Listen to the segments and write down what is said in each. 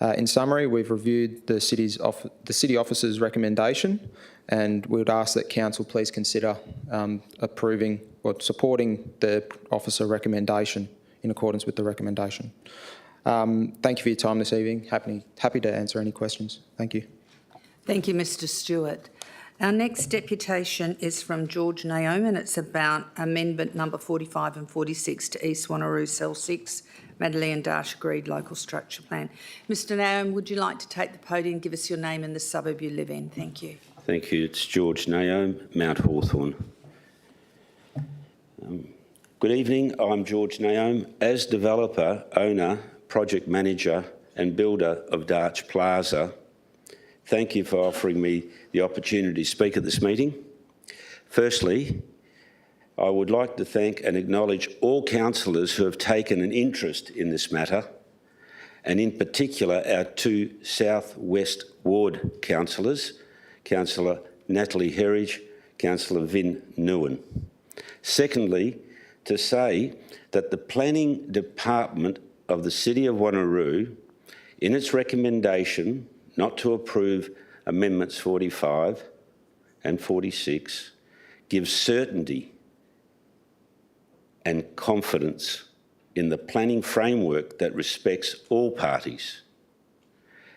In summary, we've reviewed the city officer's recommendation, and we would ask that council please consider approving or supporting the officer recommendation in accordance with the recommendation. Thank you for your time this evening. Happy to answer any questions. Thank you. Thank you, Mr. Stewart. Our next deputation is from George Naome, and it's about amendment number 45 and 46 to East Wanneroo Cell 6, Madeley and Darsh agreed local structure plan. Mr. Naome, would you like to take the podium and give us your name and the suburb you live in? Thank you. Thank you. It's George Naome, Mount Hawthorn. Good evening. I'm George Naome. As developer, owner, project manager and builder of Darch Plaza, thank you for offering me the opportunity to speak at this meeting. Firstly, I would like to thank and acknowledge all councillors who have taken an interest in this matter, and in particular our two South West Ward councillors, Councillor Natalie Herridge, Councillor Vin Nguyen. Secondly, to say that the Planning Department of the City of Wanneroo, in its recommendation not to approve Amendments 45 and 46, gives certainty and confidence in the planning framework that respects all parties,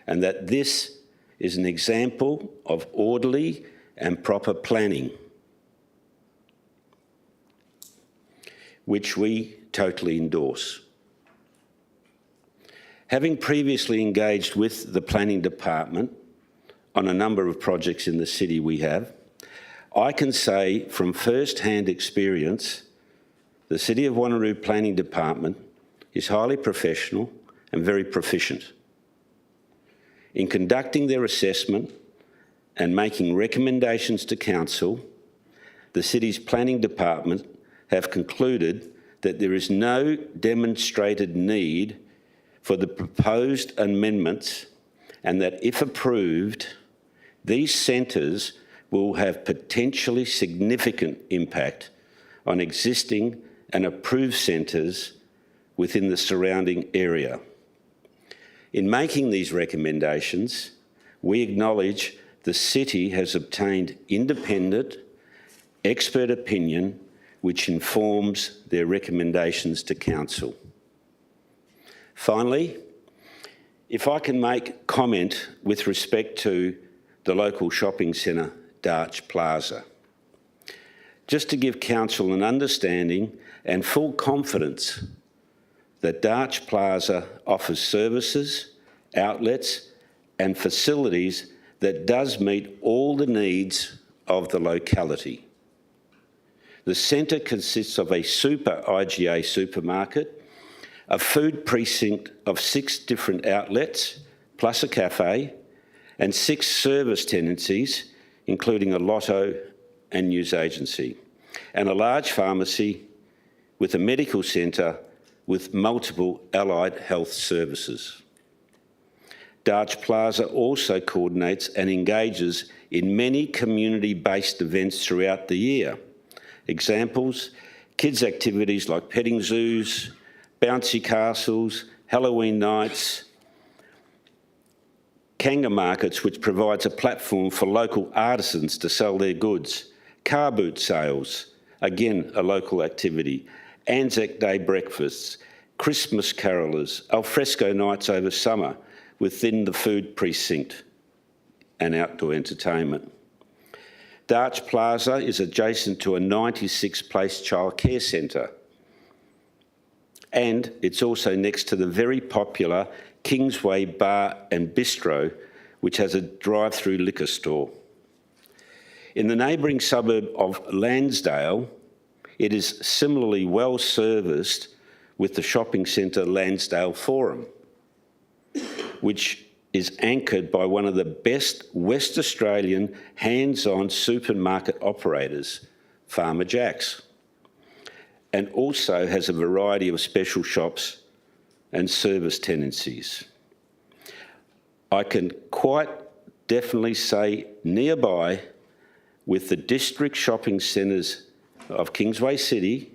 and that this is an example of orderly and proper planning, which we totally endorse. Having previously engaged with the Planning Department on a number of projects in the city we have, I can say from first-hand experience, the City of Wanneroo Planning Department is highly professional and very proficient in conducting their assessment and making recommendations to Council. The City's Planning Department have concluded that there is no demonstrated need for the proposed amendments, and that if approved, these centres will have potentially significant impact on existing and approved centres within the surrounding area. In making these recommendations, we acknowledge the City has obtained independent, expert opinion which informs their recommendations to Council. Finally, if I can make comment with respect to the local shopping centre, Darch Plaza, just to give Council an understanding and full confidence that Darch Plaza offers services, outlets and facilities that does meet all the needs of the locality. The centre consists of a super IGA supermarket, a food precinct of 6 different outlets, plus a cafe, and 6 service tenancies, including a lotto and news agency, and a large pharmacy with a medical centre with multiple allied health services. Darch Plaza also coordinates and engages in many community-based events throughout the year. Examples, kids' activities like petting zoos, bouncy castles, Halloween nights, Kanga markets, which provides a platform for local artisans to sell their goods, car boot sales, again a local activity, Anzac Day breakfasts, Christmas carolers, alfresco nights over summer within the food precinct and outdoor entertainment. Darch Plaza is adjacent to a 96-place childcare centre, and it's also next to the very popular Kingsway Bar and Bistro, which has a drive-through liquor store. In the neighbouring suburb of Lansdale, it is similarly well serviced with the shopping centre Lansdale Forum, which is anchored by one of the best West Australian hands-on supermarket operators, Farmer Jack's, and also has a variety of special shops and service tenancies. I can quite definitely say nearby with the district shopping centres of Kingsway City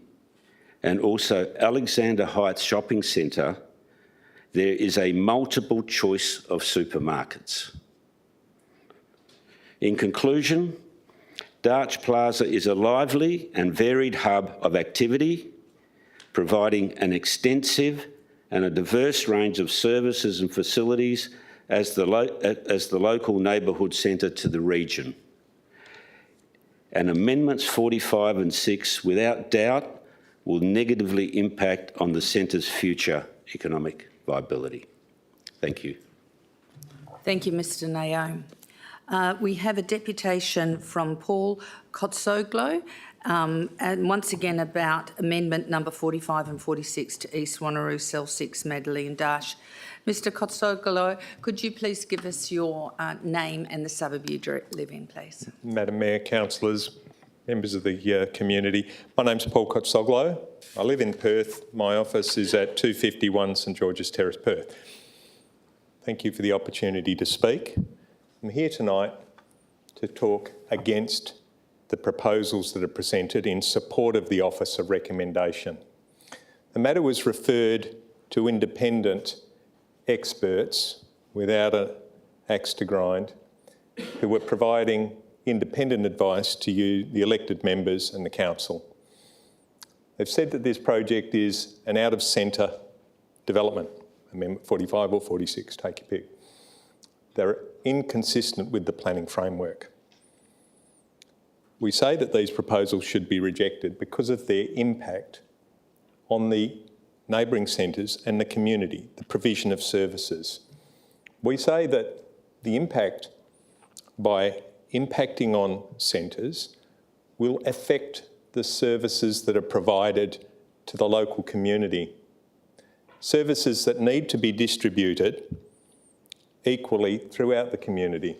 and also Alexander Heights Shopping Centre there is a multiple choice of supermarkets. In conclusion, Darch Plaza is a lively and varied hub of activity, providing an extensive and a diverse range of services and facilities as the local neighbourhood centre to the region. And Amendments 45 and 6, without doubt, will negatively impact on the centre's future economic viability. Thank you. Thank you, Mr Naome. We have a deputation from Paul Kotsoglo, and once again about amendment number 45 and 46 to East Wanneroo Cell 6, Madeley and Darsh. Mr Kotsoglo, could you please give us your name and the suburb you live in, please? Madam Mayor, councillors, members of the community. My name's Paul Kotsoglo. I live in Perth. My office is at 251 St George's Terrace, Perth. Thank you for the opportunity to speak. I'm here tonight to talk against the proposals that are presented in support of the Office of Recommendation. The matter was referred to independent experts without an axe to grind who were providing independent advice to you, the elected members and the council. They've said that this project is an out-of-centre development, Amendment 45 or 46, take your pick. They're inconsistent with the planning framework. We say that these proposals should be rejected because of their impact on the neighbouring centres and the community, the provision of services. We say that the impact by impacting on centres will affect the services that are provided to the local community. Services that need to be distributed equally throughout the community.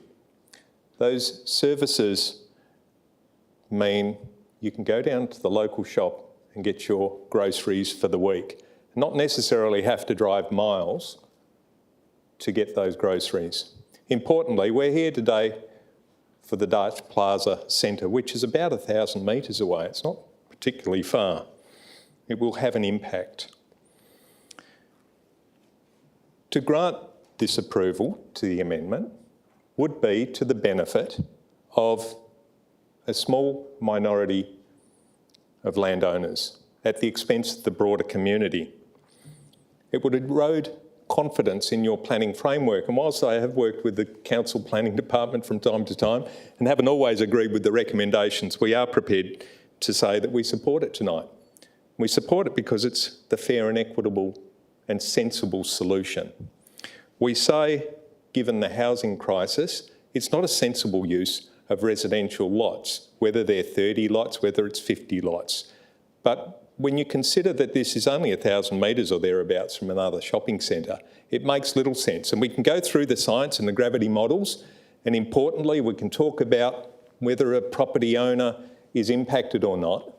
Those services mean you can go down to the local shop and get your groceries for the week, not necessarily have to drive miles to get those groceries. Importantly, we're here today for the Darch Plaza Centre, which is about 1,000 metres away. It's not particularly far. It will have an impact. To grant this approval to the amendment would be to the benefit of a small minority of landowners at the expense of the broader community. It would erode confidence in your planning framework. And whilst I have worked with the council planning department from time to time and haven't always agreed with the recommendations, we are prepared to say that we support it tonight. We support it because it's the fair and equitable and sensible solution. We say, given the housing crisis, it's not a sensible use of residential lots, whether they're 30 lots, whether it's 50 lots. But when you consider that this is only 1,000 metres or thereabouts from another shopping centre, it makes little sense. And we can go through the science and the gravity models, and importantly, we can talk about whether a property owner is impacted or not.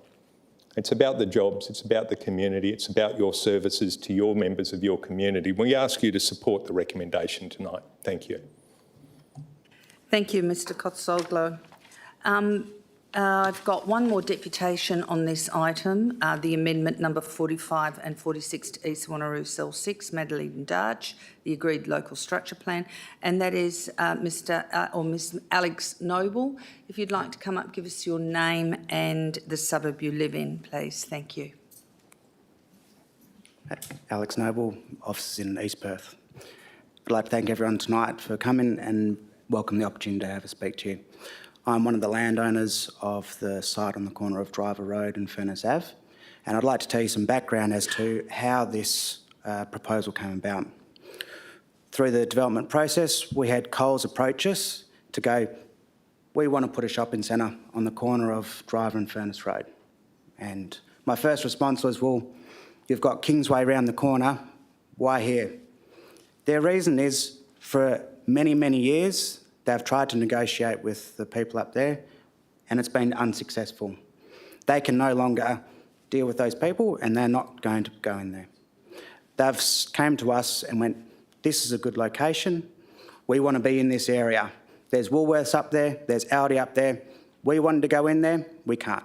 It's about the jobs, it's about the community, it's about your services to your members of your community. We ask you to support the recommendation tonight. Thank you. Thank you, Mr Kotsoglo. I've got one more deputation on this item, the amendment number 45 and 46 to East Wanneroo Cell 6, Madeley and Darch, the agreed local structure plan, and that is Ms Alex Noble. If you'd like to come up, give us your name and the suburb you live in, please. Thank you. Alex Noble, offices in East Perth. I'd like to thank everyone tonight for coming and welcome the opportunity to have a speak to you. I'm one of the landowners of the site on the corner of Driver Road and Furness Ave, and I'd like to tell you some background as to how this proposal came about. Through the development process, we had Coles approach us to go, we want to put a shopping centre on the corner of Driver and Furness Road. And my first response was, well, you've got Kingsway round the corner, why here? Their reason is, for many, many years, they've tried to negotiate with the people up there and it's been unsuccessful. They can no longer deal with those people and they're not going to go in there. They've came to us and went, this is a good location. We want to be in this area. There's Woolworths up there, there's Aldi up there. We wanted to go in there, we can't.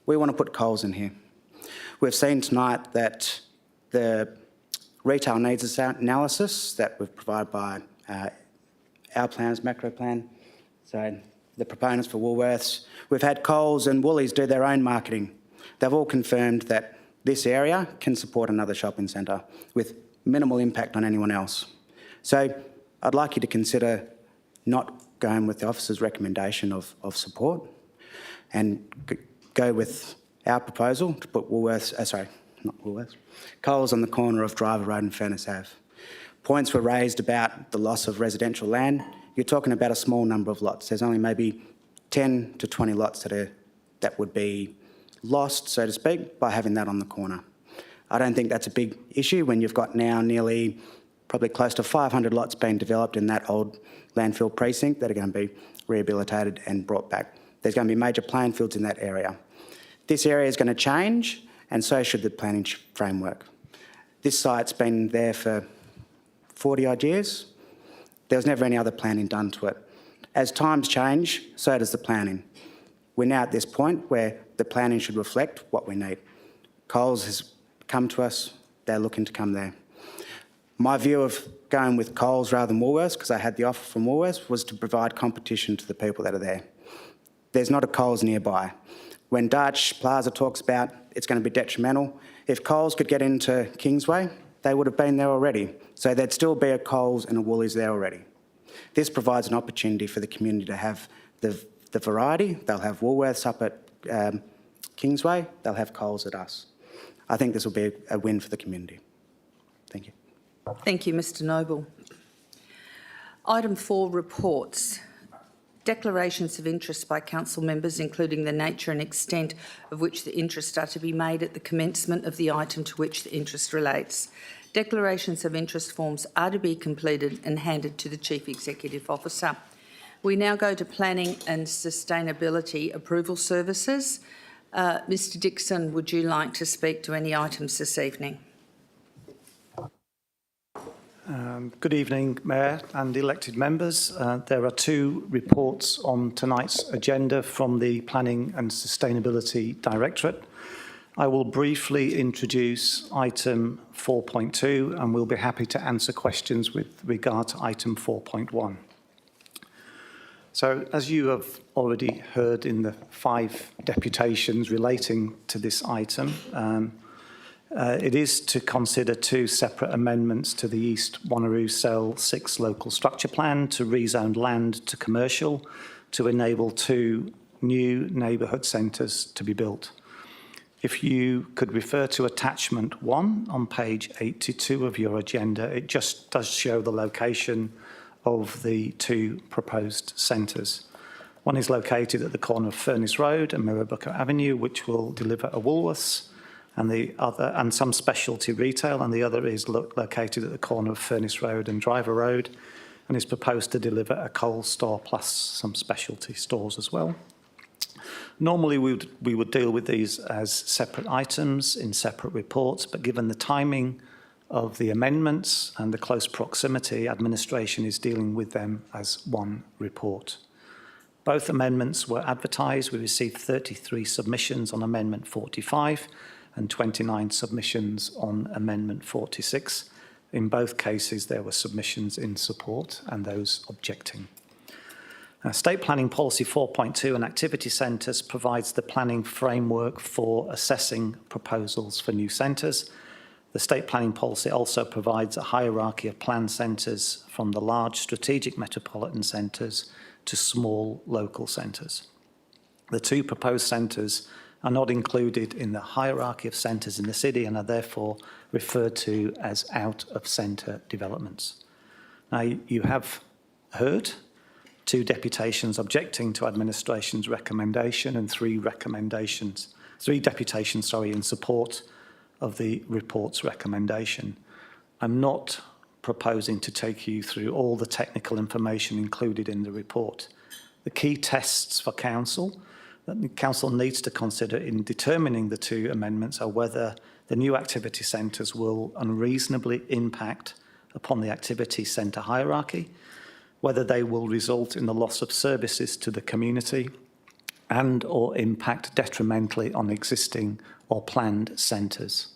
We want to put Coles in here. We've seen tonight that the retail needs analysis that we've provided by our plans, macro plan. So the proponents for Woolworths. We've had Coles and Woolies do their own marketing. They've all confirmed that this area can support another shopping centre with minimal impact on anyone else. So I'd like you to consider not going with the officer's recommendation of support and go with our proposal to put Coles on the corner of Driver Road and Furnace Ave. Points were raised about the loss of residential land. You're talking about a small number of lots. There's only maybe 10 to 20 lots that would be lost, so to speak, by having that on the corner. I don't think that's a big issue when you've got now nearly probably close to 500 lots being developed in that old landfill precinct that are going to be rehabilitated and brought back. There's going to be major playing fields in that area. This area is going to change, and so should the planning framework. This site's been there for 40-odd years. There was never any other planning done to it. As times change, so does the planning. We're now at this point where the planning should reflect what we need. Coles has come to us, they're looking to come there. My view of going with Coles rather than Woolworths, because I had the offer from Woolworths, was to provide competition to the people that are there. There's not a Coles nearby. When Darch Plaza talks about it's going to be detrimental, if Coles could get into Kingsway, they would have been there already. So there'd still be a Coles and a Woolies there already. This provides an opportunity for the community to have the variety. They'll have Woolworths up at Kingsway, they'll have Coles at us. I think this will be a win for the community. Thank you. Thank you, Mr Noble. Item 4, reports. Declarations of interest by council members, including the nature and extent of which the interests are to be made at the commencement of the item to which the interest relates. Declarations of interest forms are to be completed and handed to the Chief Executive Officer. We now go to Planning and Sustainability Approval Services. Mr Dixon, would you like to speak to any items this evening? Good evening, Mayor and elected members. There are 2 reports on tonight's agenda from the Planning and Sustainability Directorate. I will briefly introduce item 4.2 and we'll be happy to answer questions with regard to item 4.1. So, as you have already heard in the 5 deputations relating to this item, it is to consider 2 separate amendments to the East Wanneroo Cell 6 local structure plan to rezone land to commercial to enable 2 new neighbourhood centres to be built. If you could refer to attachment 1 on page 82 of your agenda, it just does show the location of the 2 proposed centres. One is located at the corner of Furnace Road and Mirrabooka Avenue, which will deliver a Woolworths, and some specialty retail, and the other is located at the corner of Furnace Road and Driver Road, and is proposed to deliver a Coles store plus some specialty stores as well. Normally we would deal with these as separate items in separate reports, but given the timing of the amendments and the close proximity, administration is dealing with them as one report. Both amendments were advertised. We received 33 submissions on Amendment 45 and 29 submissions on Amendment 46. In both cases, there were submissions in support and those objecting. State Planning Policy 4.2 and Activity Centres provides the planning framework for assessing proposals for new centres. The State Planning Policy also provides a hierarchy of planned centres from the large strategic metropolitan centres to small local centres. The 2 proposed centres are not included in the hierarchy of centres in the city and are therefore referred to as out-of-centre developments. Now, you have heard 2 deputations objecting to administration's recommendation and 3 deputations in support of the report's recommendation. I'm not proposing to take you through all the technical information included in the report. The key tests for council that the council needs to consider in determining the 2 amendments are whether the new activity centres will unreasonably impact upon the activity centre hierarchy, whether they will result in the loss of services to the community and or impact detrimentally on existing or planned centres.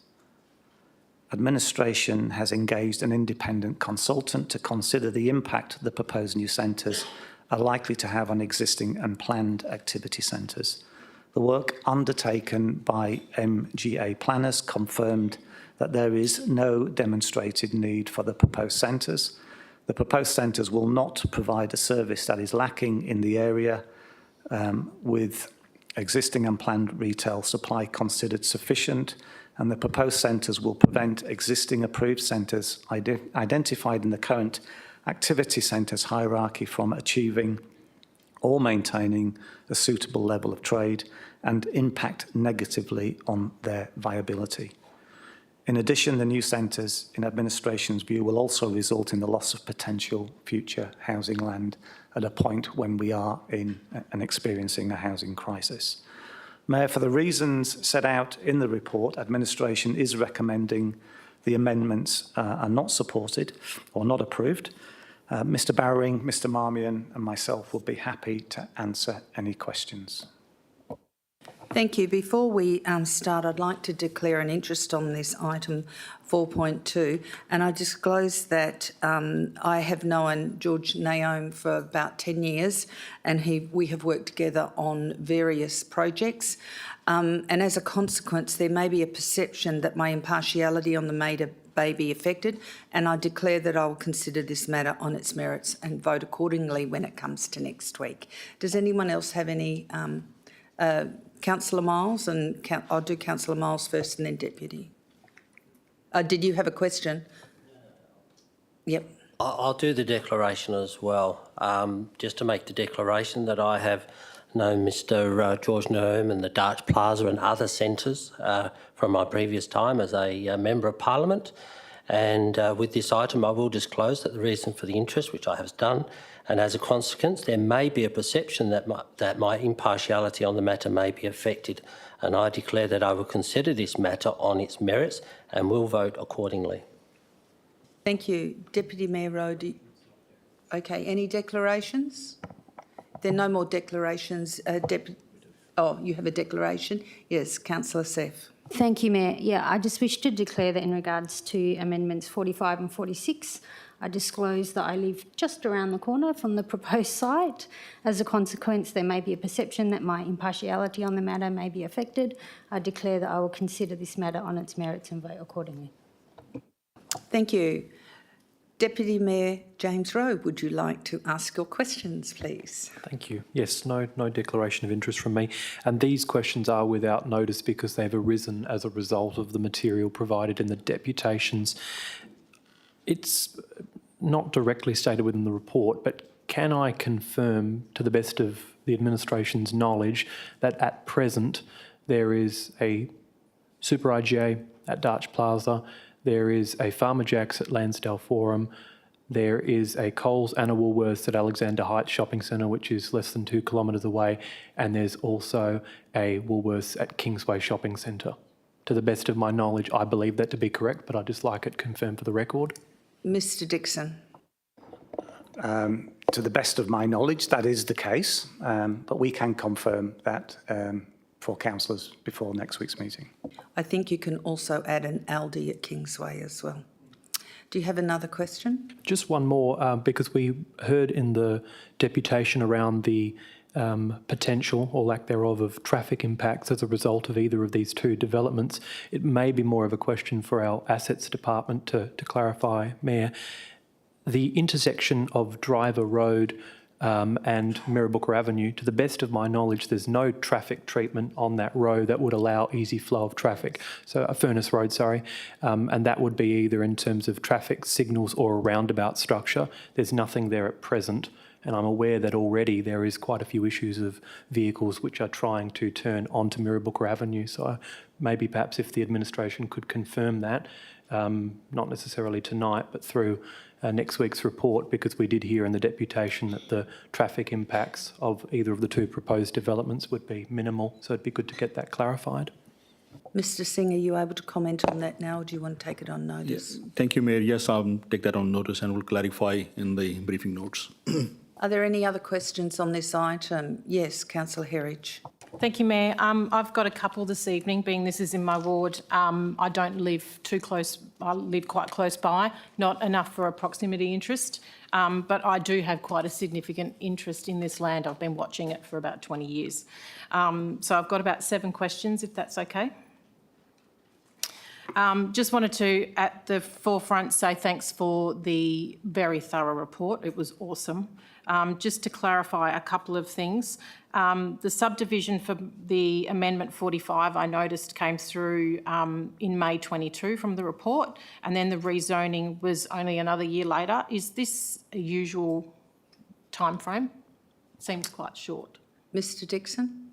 Administration has engaged an independent consultant to consider the impact the proposed new centres are likely to have on existing and planned activity centres. The work undertaken by MGA planners confirmed that there is no demonstrated need for the proposed centres. The proposed centres will not provide a service that is lacking in the area, with existing and planned retail supply considered sufficient, and the proposed centres will prevent existing approved centres identified in the current activity centres hierarchy from achieving or maintaining a suitable level of trade and impact negatively on their viability. In addition, the new centres, in administration's view, will also result in the loss of potential future housing land at a point when we are in and experiencing a housing crisis. Mayor, for the reasons set out in the report, administration is recommending the amendments are not supported or not approved. Mr Bowring, Mr Marmion and myself will be happy to answer any questions. Thank you. Before we start, I'd like to declare an interest on this item 4.2, and I disclose that I have known George Naome for about 10 years, and we have worked together on various projects. And as a consequence, there may be a perception that my impartiality on the matter may be affected, and I declare that I will consider this matter on its merits and vote accordingly when it comes to next week. Does anyone else have any? Councillor Miles, and I'll do Councillor Miles first and then Deputy. Did you have a question? Yep. I'll do the declaration as well. Just to make the declaration that I have known Mr George Naome and the Darch Plaza and other centres from my previous time as a Member of Parliament. And with this item, I will disclose that the reason for the interest, which I have done, and as a consequence, there may be a perception that my impartiality on the matter may be affected. And I declare that I will consider this matter on its merits and will vote accordingly. Thank you. Deputy Mayor Rowe. Okay, any declarations? There are no more declarations. Oh, you have a declaration? Yes, Councillor Seff. Thank you, Mayor. Yeah, I just wish to declare that in regards to amendments 45 and 46, I disclose that I live just around the corner from the proposed site. As a consequence, there may be a perception that my impartiality on the matter may be affected. I declare that I will consider this matter on its merits and vote accordingly. Thank you. Deputy Mayor James Rowe, would you like to ask your questions, please? Thank you. Yes, no declaration of interest from me. And these questions are without notice because they've arisen as a result of the material provided in the deputations. It's not directly stated within the report, but can I confirm, to the best of the administration's knowledge, that at present there is a Super IGA at Darch Plaza, there is a Farmer Jack's at Lansdale Forum, there is a Coles and a Woolworths at Alexander Heights Shopping Centre, which is less than 2 kilometres away, and there's also a Woolworths at Kingsway Shopping Centre. To the best of my knowledge, I believe that to be correct, but I'd just like it confirmed for the record. Mr Dixon. To the best of my knowledge, that is the case, but we can confirm that for councillors before next week's meeting. I think you can also add an Aldi at Kingsway as well. Do you have another question? Just one more, because we heard in the deputation around the potential or lack thereof of traffic impacts as a result of either of these two developments. It may be more of a question for our assets department to clarify, Mayor. The intersection of Driver Road and Mirrabooka Avenue, to the best of my knowledge, there's no traffic treatment on that road that would allow easy flow of traffic. So Furnace Road, sorry, and that would be either in terms of traffic signals or a roundabout structure. There's nothing there at present, and I'm aware that already there is quite a few issues of vehicles which are trying to turn onto Mirrabooka Avenue. So maybe perhaps if the administration could confirm that, not necessarily tonight, but through next week's report, because we did hear in the deputation that the traffic impacts of either of the two proposed developments would be minimal. So it'd be good to get that clarified. Mr Singh, are you able to comment on that now, or do you want to take it on notice? Yes. Thank you, Mayor. Yes, I'll take that on notice and will clarify in the briefing notes. Are there any other questions on this item? Yes, Councillor Herridge. Thank you, Mayor. I've got a couple this evening, being this is in my ward. I don't live too close, I live quite close by, not enough for a proximity interest, but I do have quite a significant interest in this land. I've been watching it for about 20 years. So I've got about 7 questions, if that's okay. Just wanted to, at the forefront, say thanks for the very thorough report. It was awesome. Just to clarify a couple of things. The subdivision for the Amendment 45, I noticed, came through in May 22 from the report, and then the rezoning was only another year later. Is this a usual timeframe? Seems quite short. Mr Dixon?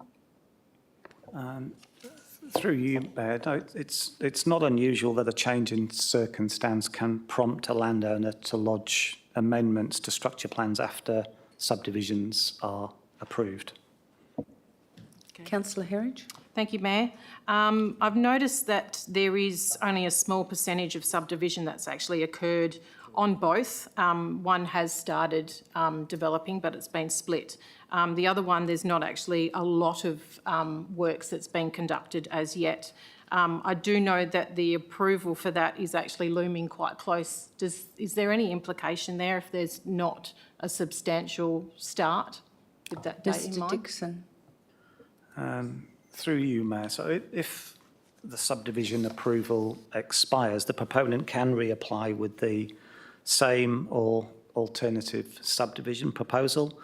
Through you, Mayor, no, it's not unusual that a change in circumstance can prompt a landowner to lodge amendments to structure plans after subdivisions are approved. Councillor Herridge? Thank you, Mayor. I've noticed that there is only a small percentage of subdivision that's actually occurred on both. One has started developing, but it's been split. The other one, there's not actually a lot of works that's been conducted as yet. I do know that the approval for that is actually looming quite close. Is there any implication there if there's not a substantial start with that date in Mr mind? Dixon? Through you, Mayor, so if the subdivision approval expires, the proponent can reapply with the same or alternative subdivision proposal.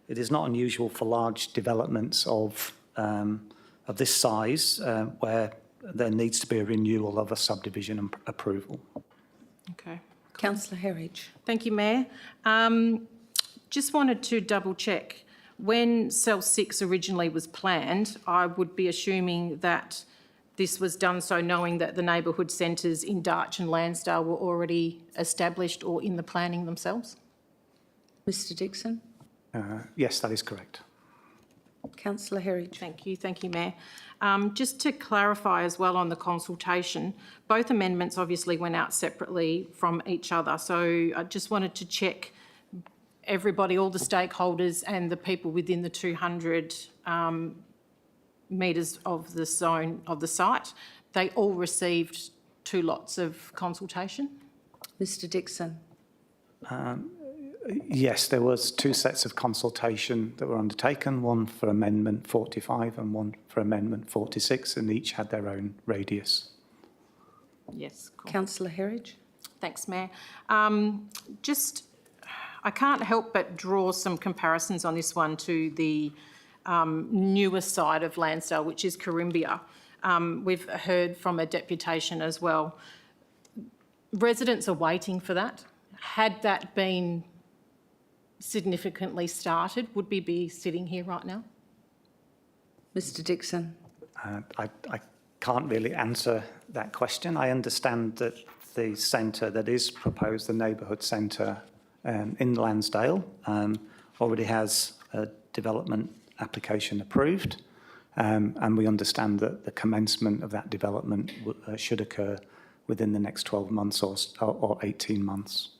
It is not unusual for large developments of this size where there needs to be a renewal of a subdivision approval. Okay. Councillor Herridge? Thank you, Mayor. Just wanted to double check. When Cell 6 originally was planned, I would be assuming that this was done so knowing that the neighbourhood centres in Darch and Lansdale were already established or in the planning themselves? Mr Dixon? Yes, that is correct. Councillor Herridge? Thank you, Mayor. Just to clarify as well on the consultation, both amendments obviously went out separately from each other, so I just wanted to check everybody, all the stakeholders and the people within the 200 metres of the zone of the site, they all received 2 lots of consultation? Mr Dixon? Yes, there was 2 sets of consultation that were undertaken, one for Amendment 45 and one for Amendment 46, and each had their own radius. Yes. Cool. Councillor Herridge? Thanks, Mayor. I can't help but draw some comparisons on this one to the newer side of Lansdale, which is Carimbia. We've heard from a deputation as well. Residents are waiting for that. Had that been significantly started, would we be sitting here right now? Mr Dixon? I can't really answer that question. I understand that the centre that is proposed, the neighbourhood centre in Lansdale, already has a development application approved, and we understand that the commencement of that development should occur within the next 12 months or 18 months.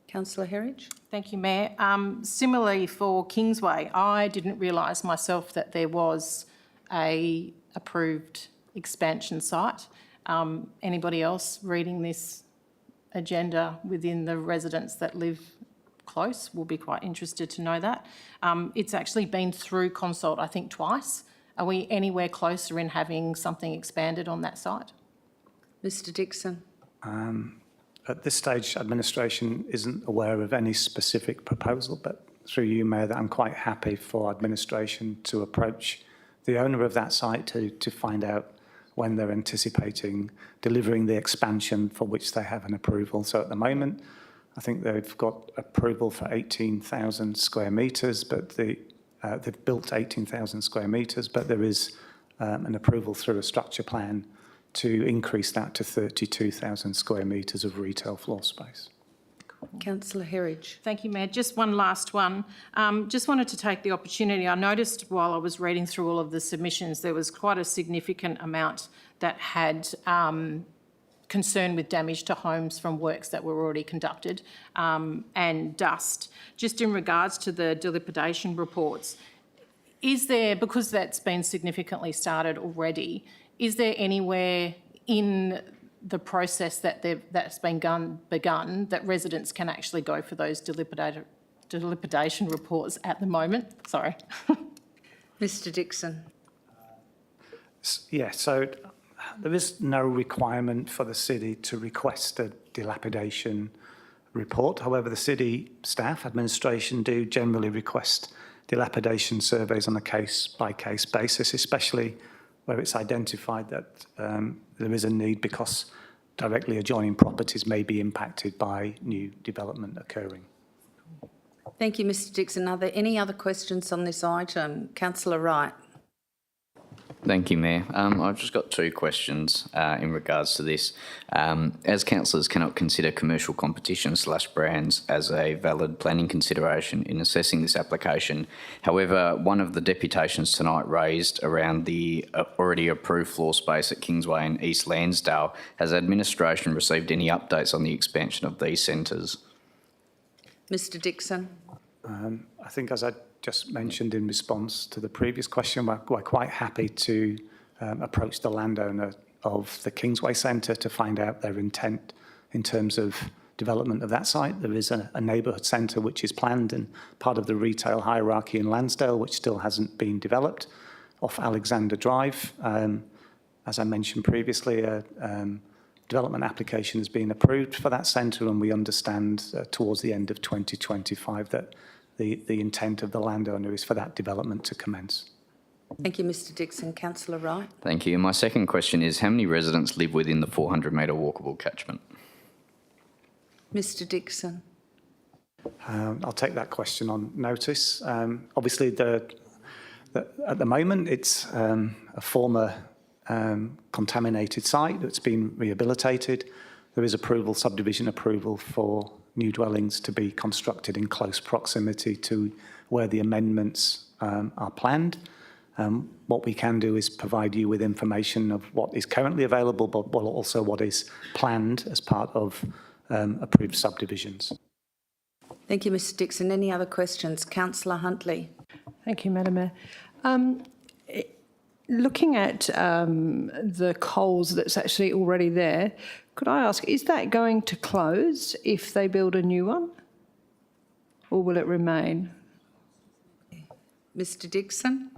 Councillor Herridge? Thank you, Mayor. Similarly for Kingsway, I didn't realise myself that there was a approved expansion site. Anybody else reading this agenda within the residents that live close will be quite interested to know that. It's actually been through consult, I think, twice. Are we anywhere closer in having something expanded on that site? Mr Dixon? At this stage, administration isn't aware of any specific proposal, but through you, Mayor, that I'm quite happy for administration to approach the owner of that site to find out when they're anticipating delivering the expansion for which they have an approval. So at the moment, I think they've got approval for 18,000 square metres, but they've built 18,000 square metres, but there is an approval through a structure plan to increase that to 32,000 square metres of retail floor space. Councillor Herridge? Thank you, Mayor. Just one last one. Just wanted to take the opportunity. I noticed while I was reading through all of the submissions, there was quite a significant amount that had concern with damage to homes from works that were already conducted and dust. Just in regards to the dilapidation reports, Is there, because that's been significantly started already, is there anywhere in the process that's been begun that residents can actually go for those dilapidation reports at the moment? Sorry. Mr Dixon. Yeah, so there is no requirement for the city to request a dilapidation report. However, the city staff, administration do generally request dilapidation surveys on a case-by-case basis, especially where it's identified that there is a need because directly adjoining properties may be impacted by new development occurring. Thank you, Mr Dixon. Are there any other questions on this item? Councillor Wright. Thank you, Mayor. I've just got two questions in regards to this. As councillors cannot consider commercial competition / brands as a valid planning consideration in assessing this application. However, one of the deputations tonight raised around the already approved floor space at Kingsway and East Lansdale. Has administration received any updates on the expansion of these centres? Mr Dixon. I think, as I just mentioned in response to the previous question, we're quite happy to approach the landowner of the Kingsway Centre to find out their intent in terms of development of that site. There is a neighbourhood centre which is planned and part of the retail hierarchy in Lansdale, which still hasn't been developed, off Alexander Drive. As I mentioned previously, a development application has been approved for that centre, and we understand towards the end of 2025 that the intent of the landowner is for that development to commence. Thank you, Mr Dixon. Councillor Wright. Thank you. My second question is, how many residents live within the 400-metre walkable catchment? Mr Dixon. I'll take that question on notice. Obviously, at the moment, it's a former contaminated site that's been rehabilitated. There is subdivision approval for new dwellings to be constructed in close proximity to where the amendments are planned. What we can do is provide you with information of what is currently available, but also what is planned as part of approved subdivisions. Thank you, Mr Dixon. Any other questions? Councillor Huntley. Thank you, Madam Mayor. Looking at the Coles that's actually already there, could I ask, is that going to close if they build a new one? Or will it remain? Mr Dixon.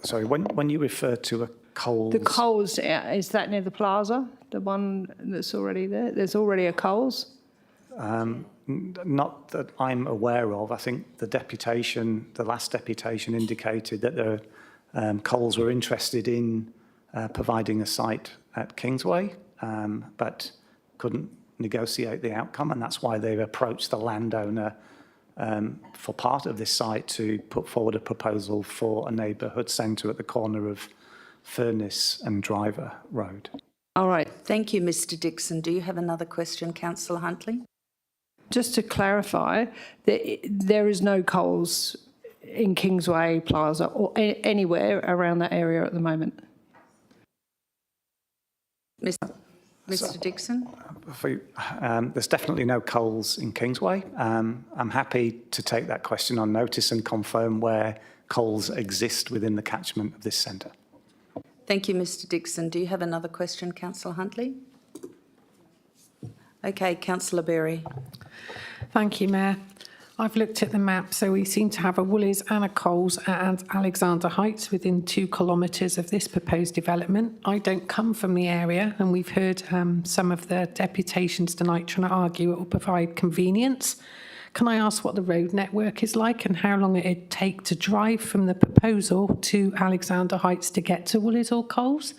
Sorry, when you refer to a Coles... The Coles, is that near the plaza, the one that's already there? There's already a Coles? Not that I'm aware of. I think the last deputation indicated that the Coles were interested in providing a site at Kingsway, but couldn't negotiate the outcome, and that's why they've approached the landowner for part of this site to put forward a proposal for a neighbourhood centre at the corner of Furnace and Driver Road. All right. Thank you, Mr Dixon. Do you have another question, Councillor Huntley? Just to clarify, there is no Coles in Kingsway Plaza or anywhere around that area at the moment? Mr Dixon? There's definitely no Coles in Kingsway. I'm happy to take that question on notice and confirm where Coles exist within the catchment of this centre. Thank you, Mr Dixon. Do you have another question, Councillor Huntley? Okay, Councillor Berry. Thank you, Mayor. I've looked at the map, so we seem to have a Woolies and a Coles and Alexander Heights within 2 kilometres of this proposed development. I don't come from the area, and we've heard some of the deputations tonight trying to argue it will provide convenience. Can I ask what the road network is like and how long it'd take to drive from the proposal to Alexander Heights to get to Woolies or Coles?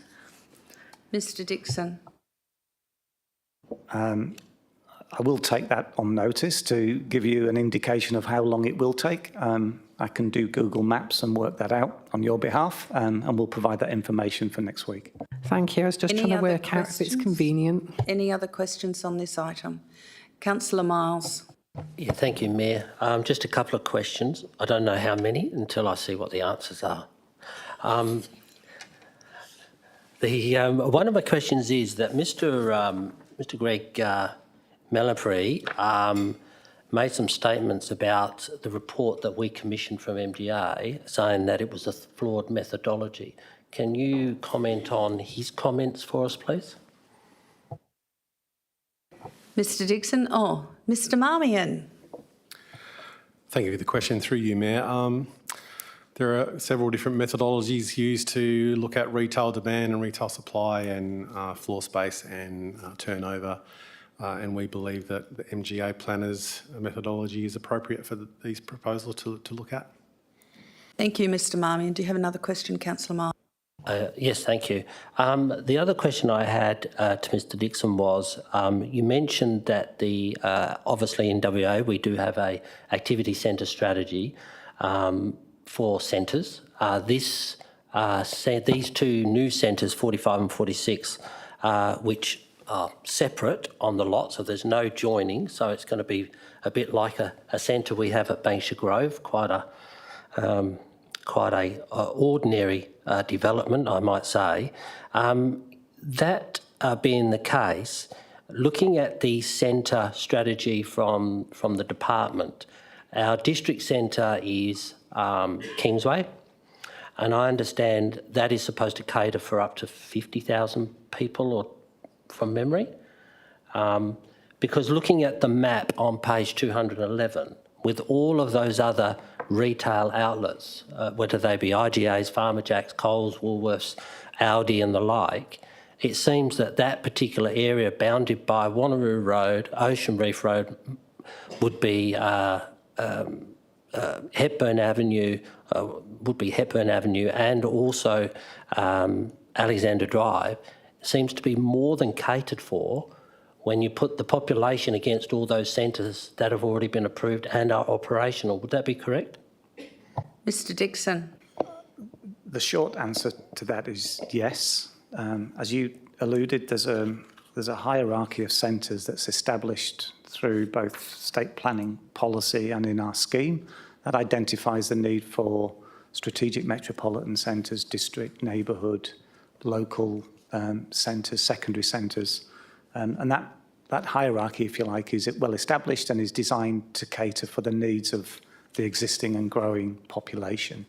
Mr Dixon. I will take that on notice to give you an indication of how long it will take. I can do Google Maps and work that out on your behalf, and we'll provide that information for next week. Thank you. I was just trying to work out if it's convenient. Any other questions on this item? Councillor Miles. Yeah, thank you, Mayor. Just a couple of questions. I don't know how many until I see what the answers are. One of my questions is that Mr. Greg Malapre made some statements about the report that we commissioned from MDA, saying that it was a flawed methodology. Can you comment on his comments for us, please? Mr Dixon. Oh, Mr Marmion. Thank you for the question. Through you, Mayor. There are several different methodologies used to look at retail demand and retail supply and floor space and turnover. And we believe that the MGA planners methodology is appropriate for these proposals to look at. Thank you, Mr Marmion. Do you have another question, Councillor Miles? Yes, thank you. The other question I had to Mr Dixon was, you mentioned that obviously in WA we do have a activity centre strategy for centres. These two new centres, 45 and 46, which are separate on the lot, so there's no joining, so it's going to be a bit like a centre we have at Banksia Grove, quite a ordinary development, I might say. That being the case, looking at the centre strategy from the department, our district centre is Kingsway, and I understand that is supposed to cater for up to 50,000 people, or from memory. Because looking at the map on page 211, with all of those other retail outlets, whether they be IGAs, Farmer Jacks, Coles, Woolworths, Aldi and the like, it seems that that particular area bounded by Wanneroo Road, Ocean Reef Road, would be Hepburn Avenue, and also Alexander Drive, seems to be more than catered for when you put the population against all those centres that have already been approved and are operational. Would that be correct? Mr Dixon. The short answer to that is yes. As you alluded, there's a hierarchy of centres that's established through both state planning policy and in our scheme that identifies the need for strategic metropolitan centres, district, neighbourhood, local centres, secondary centres. And that hierarchy, if you like, is well established and is designed to cater for the needs of the existing and growing population.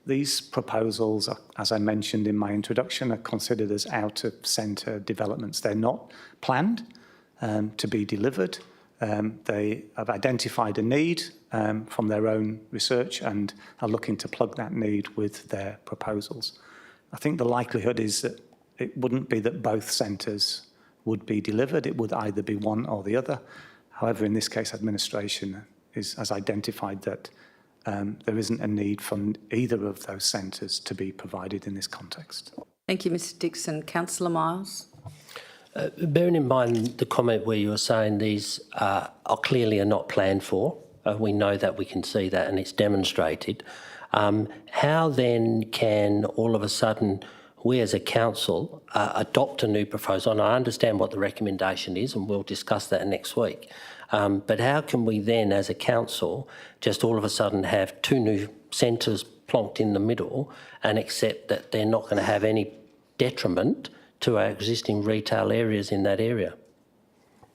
These proposals, as I mentioned in my introduction, are considered as out-of-centre developments. They're not planned to be delivered. They have identified a need from their own research and are looking to plug that need with their proposals. I think the likelihood is that it wouldn't be that both centres would be delivered. It would either be one or the other. However, in this case, administration has identified that there isn't a need for either of those centres to be provided in this context. Thank you, Mr Dixon. Councillor Miles. Bearing in mind the comment where you were saying these are clearly not planned for, we know that, we can see that, and it's demonstrated. How then can all of a sudden we as a council adopt a new proposal? And I understand what the recommendation is, and we'll discuss that next week. But how can we then, as a council, just all of a sudden have two new centres plonked in the middle and accept that they're not going to have any detriment to our existing retail areas in that area?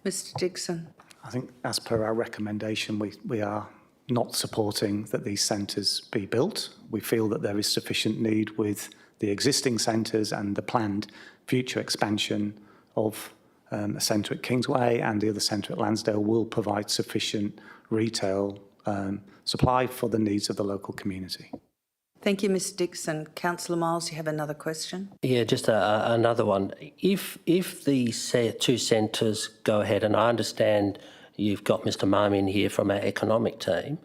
Mr Dixon. I think as per our recommendation, we are not supporting that these centres be built. We feel that there is sufficient need with the existing centres and the planned future expansion of a centre at Kingsway and the other centre at Lansdale will provide sufficient retail supply for the needs of the local community. Thank you, Mr Dixon. Councillor Miles, you have another question? Yeah, just another one. If these two centres go ahead, and I understand you've got Mr Marmion here from our economic team,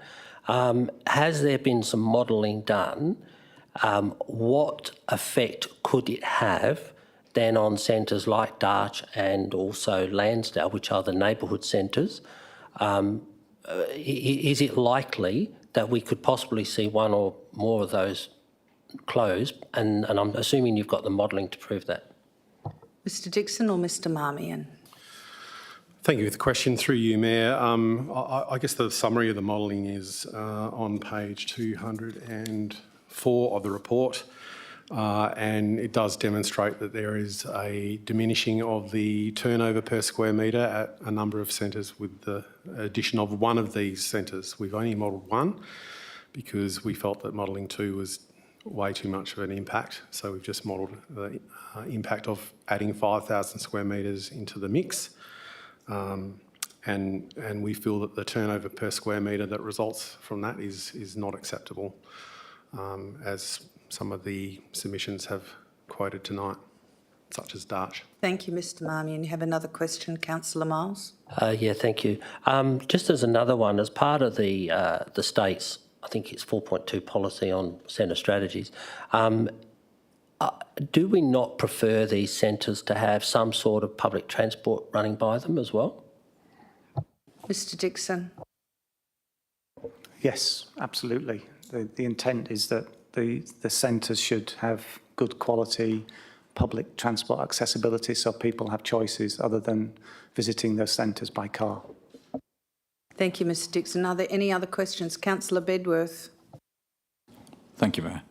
has there been some modelling done? What effect could it have then on centres like Darch and also Lansdale, which are the neighbourhood centres? Is it likely that we could possibly see one or more of those closed? And I'm assuming you've got the modelling to prove that. Mr Dixon or Mr Marmion? Thank you for the question. Through you, Mayor. I guess the summary of the modelling is on page 204 of the report. and it does demonstrate that there is a diminishing of the turnover per square metre at a number of centres with the addition of one of these centres. We've only modelled one because we felt that modelling two was way too much of an impact, so we've just modelled the impact of adding 5,000 square metres into the mix. And we feel that the turnover per square metre that results from that is not acceptable, as some of the submissions have quoted tonight, such as Darch. Thank you, Mr Marmion. You have another question, Councillor Miles? Yeah, thank you. Just as another one, as part of the state's, I think it's 4.2 policy on centre strategies, do we not prefer these centres to have some sort of public transport running by them as well? Mr Dixon? Yes, absolutely. The intent is that the centres should have good quality public transport accessibility so people have choices other than visiting those centres by car. Thank you, Mr Dixon. Are there any other questions? Councillor Bedworth? Thank you, Mayor.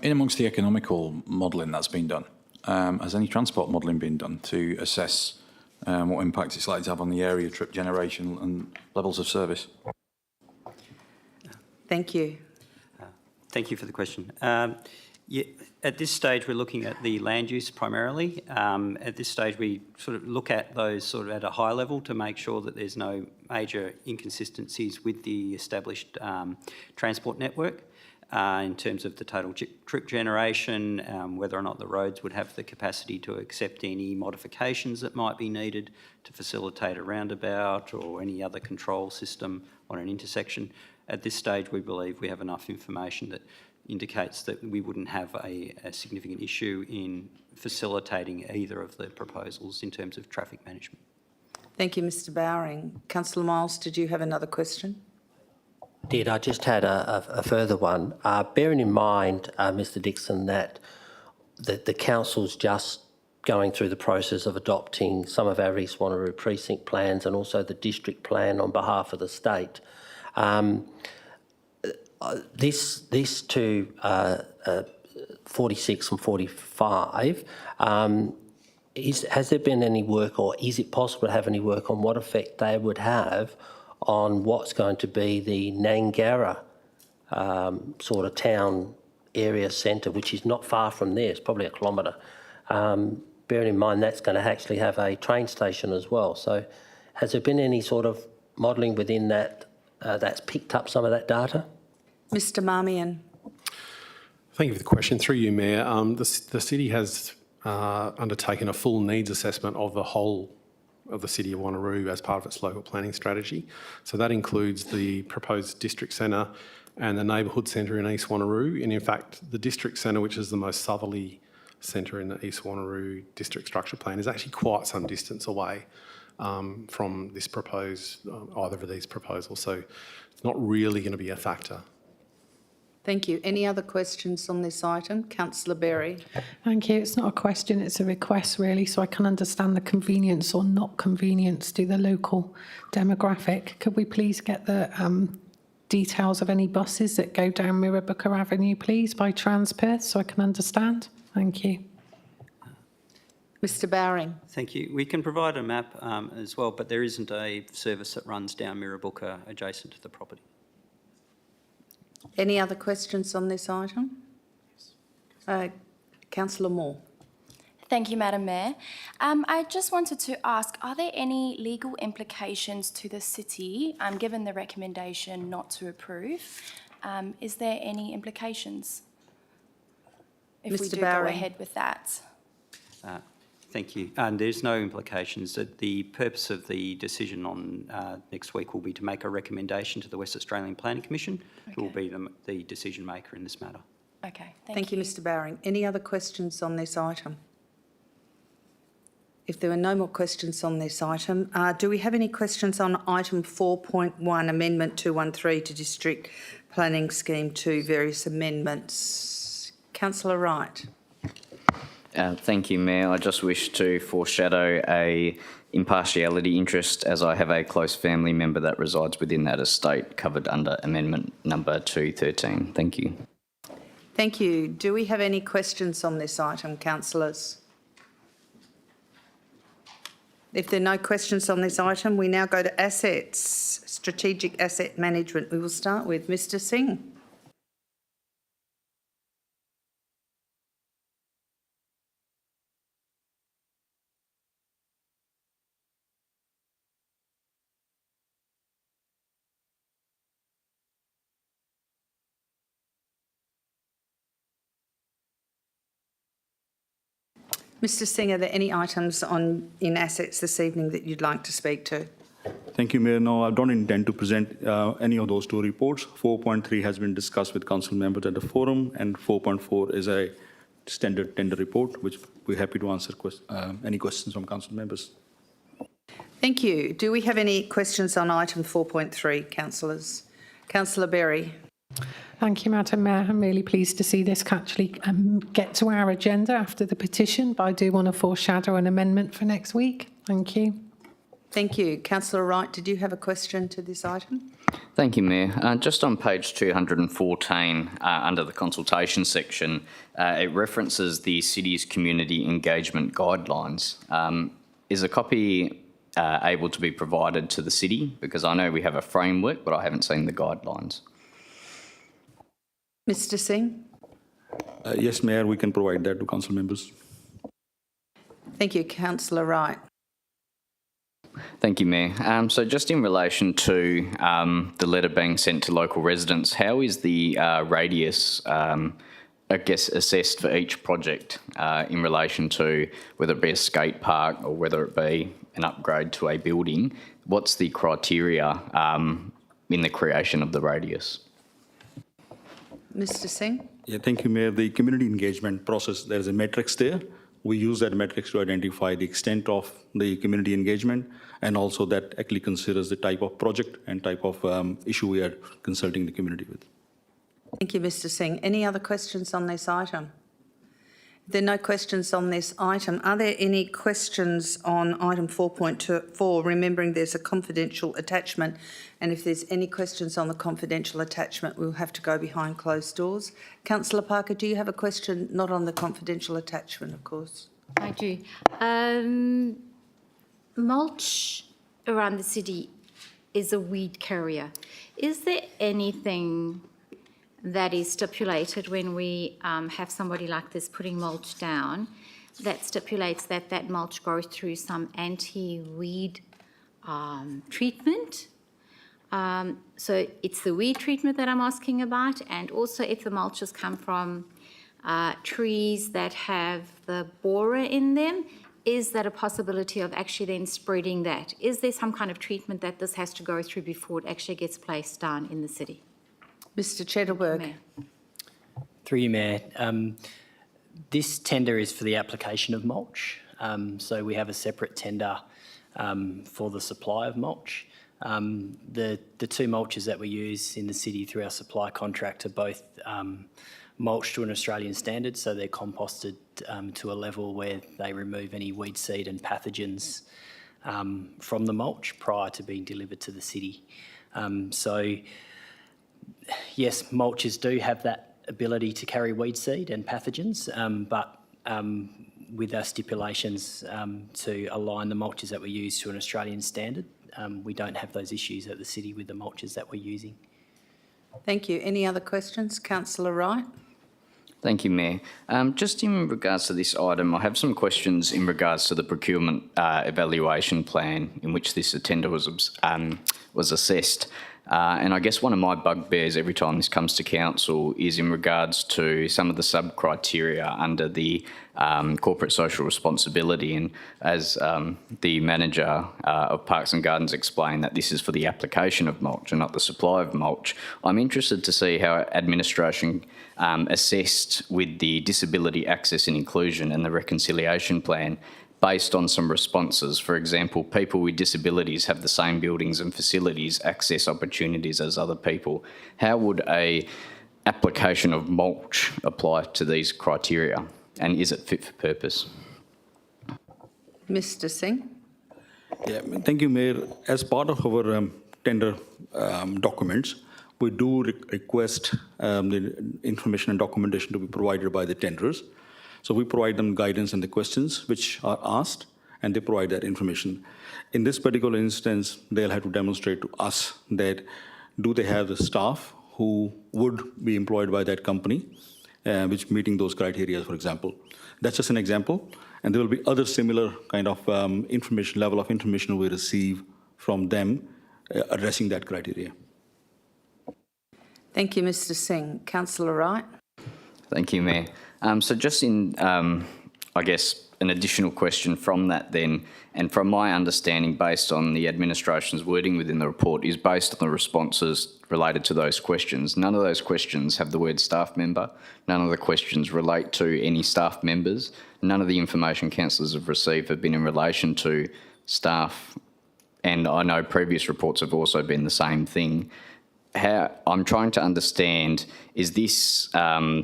In amongst the economical modelling that's been done, has any transport modelling been done to assess what impact it's likely to have on the area, trip generation and levels of service? Thank you. Thank you for the question. At this stage, we're looking at the land use primarily. At this stage, we sort of look at those sort of at a high level to make sure that there's no major inconsistencies with the established transport network in terms of the total trip generation, whether or not the roads would have the capacity to accept any modifications that might be needed to facilitate a roundabout or any other control system on an intersection. At this stage, we believe we have enough information that indicates that we wouldn't have a significant issue in facilitating either of the proposals in terms of traffic management. Thank you, Mr Bowring. Councillor Miles, did you have another question? I just had a further one. Bearing in mind, Mr Dixon, that the council's just going through the process of adopting some of our East Wanneroo precinct plans and also the district plan on behalf of the state. This to 46 and 45, has there been any work, or is it possible to have any work on what effect they would have on what's going to be the Nangara sort of town area centre, which is not far from there, it's probably a kilometre. Bearing in mind that's going to actually have a train station as well. So has there been any sort of modelling within that that's picked up some of that data? Mr Marmion. Thank you for the question. Through you, Mayor. The city has undertaken a full needs assessment of the whole of the City of Wanneroo as part of its local planning strategy. So that includes the proposed district centre and the neighbourhood centre in East Wanneroo. And in fact, the district centre, which is the most southerly centre in the East Wanneroo district structure plan, is actually quite some distance away from this proposed, either of these proposals. So it's not really going to be a factor. Thank you. Any other questions on this item? Councillor Berry. Thank you. It's not a question, it's a request really, so I can understand the convenience or not convenience to the local demographic. Could we please get the details of any buses that go down Mirrabooka Avenue, please, by Transperth, so I can understand? Thank you. Mr Bowring. Thank you. We can provide a map as well, but there isn't a service that runs down Mirrabooka adjacent to the property. Any other questions on this item? Councillor Moore. Thank you, Madam Mayor. I just wanted to ask, are there any legal implications to the city, given the recommendation not to approve? Is there any implications if we do go ahead with that? Thank you. There's no implications. The purpose of the decision on next week will be to make a recommendation to the West Australian Planning Commission, who will be the decision maker in this matter. Okay, thank you, Mr Bowring. Any other questions on this item? If there are no more questions on this item, do we have any questions on item 4.1, Amendment 213 to District Planning Scheme 2, various amendments? Councillor Wright. Thank you, Mayor. I just wish to foreshadow a impartiality interest, as I have a close family member that resides within that estate covered under amendment number 213. Thank you. Thank you. Do we have any questions on this item, councillors? If there are no questions on this item, we now go to assets, strategic asset management. We will start with Mr. Singh. Mr. Singh, are there any items in assets this evening that you'd like to speak to? Thank you, Mayor. No, I don't intend to present any of those two reports. 4.3 has been discussed with council members at the forum, and 4.4 is a standard tender report, which we're happy to answer any questions from council members. Thank you. Do we have any questions on item 4.3, councillors? Councillor Berry. Thank you, Madam Mayor. I'm really pleased to see this actually get to our agenda after the petition, but I do want to foreshadow an amendment for next week. Thank you. Thank you. Councillor Wright, did you have a question to this item? Thank you, Mayor. Just on page 214, under the consultation section, it references the city's community engagement guidelines. Is a copy able to be provided to the city? Because I know we have a framework, but I haven't seen the guidelines. Mr. Singh? Yes, Mayor, we can provide that to council members. Thank you. Councillor Wright. Thank you, Mayor. So just in relation to the letter being sent to local residents, how is the radius, I guess, assessed for each project in relation to whether it be a skate park or whether it be an upgrade to a building? What's the criteria in the creation of the radius? Mr. Singh? Yeah, thank you, Mayor. The community engagement process, there's a matrix there. We use that matrix to identify the extent of the community engagement, and also that actually considers the type of project and type of issue we are consulting the community with. Thank you, Mr. Singh. Any other questions on this item? If there are no questions on this item, are there any questions on item 4.4, remembering there's a confidential attachment, and if there's any questions on the confidential attachment, we'll have to go behind closed doors. Councillor Parker, do you have a question? Not on the confidential attachment, of course. I do. Mulch around the city is a weed carrier. Is there anything that is stipulated when we have somebody like this putting mulch down that stipulates that that mulch goes through some anti-weed treatment? So it's the weed treatment that I'm asking about, and also if the mulches come from trees that have the borer in them, is that a possibility of actually then spreading that? Is there some kind of treatment that this has to go through before it actually gets placed down in the city? Mr. Chettleberg. Through you, Mayor. This tender is for the application of mulch. So we have a separate tender for the supply of mulch. The two mulches that we use in the city through our supply contract are both mulch to an Australian standard, so they're composted to a level where they remove any weed seed and pathogens from the mulch prior to being delivered to the city. So yes, mulches do have that ability to carry weed seed and pathogens, but with our stipulations to align the mulches that we use to an Australian standard, we don't have those issues at the city with the mulches that we're using. Thank you. Any other questions? Councillor Wright. Thank you, Mayor. Just in regards to this item, I have some questions in regards to the procurement evaluation plan in which this tender was assessed. And I guess one of my bugbears every time this comes to council is in regards to some of the sub-criteria under the corporate social responsibility. And as the manager of Parks and Gardens explained that this is for the application of mulch and not the supply of mulch, I'm interested to see how administration assessed with the disability access and inclusion and the reconciliation plan based on some responses. For example, people with disabilities have the same buildings and facilities, access opportunities as other people. How would a application of mulch apply to these criteria, and is it fit for purpose? Mr. Singh. Yeah, thank you, Mayor. As part of our tender documents, we do request the information and documentation to be provided by the tenderers. So we provide them guidance and the questions which are asked, and they provide that information. In this particular instance, they'll have to demonstrate to us that do they have the staff who would be employed by that company, which meeting those criteria, for example. That's just an example. And there will be other similar kind of information, level of information we receive from them addressing that criteria. Thank you, Mr Singh. Councillor Wright. Thank you, Mayor. So just in, I guess, an additional question from that then, and from my understanding based on the administration's wording within the report is based on the responses related to those questions. None of those questions have the word staff member. None of the questions relate to any staff members. None of the information councillors have received have been in relation to staff, and I know previous reports have also been the same thing. How I'm trying to understand, is this, I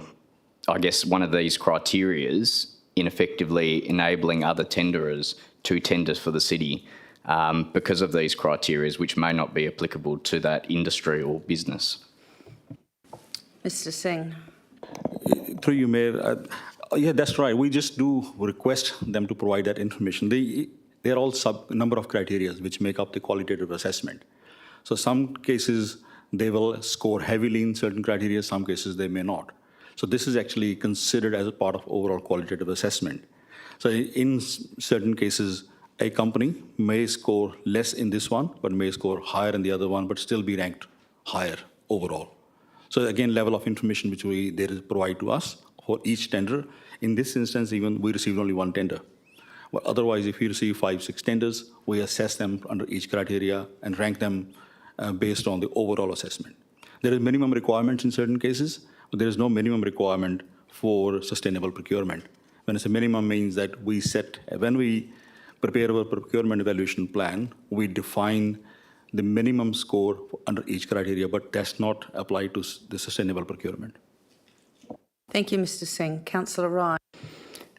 guess, one of these criterias ineffectively enabling other tenderers to tender for the city because of these criterias which may not be applicable to that industry or business? Mr Singh. Through you, Mayor. Yeah, that's right. We just do request them to provide that information. They're all number of criteria which make up the qualitative assessment. So some cases they will score heavily in certain criteria, some cases they may not. So this is actually considered as a part of overall qualitative assessment. So in certain cases, a company may score less in this one, but may score higher in the other one, but still be ranked higher overall. So again, level of information which they provide to us for each tender. In this instance, even we received only one tender. But otherwise, if we receive 5, 6 tenders, we assess them under each criteria and rank them based on the overall assessment. There is minimum requirements in certain cases, but there is no minimum requirement for sustainable procurement. When it's a minimum means that when we prepare our procurement evaluation plan, we define the minimum score under each criteria, but that's not applied to the sustainable procurement. Thank you, Mr Singh. Councillor Wright.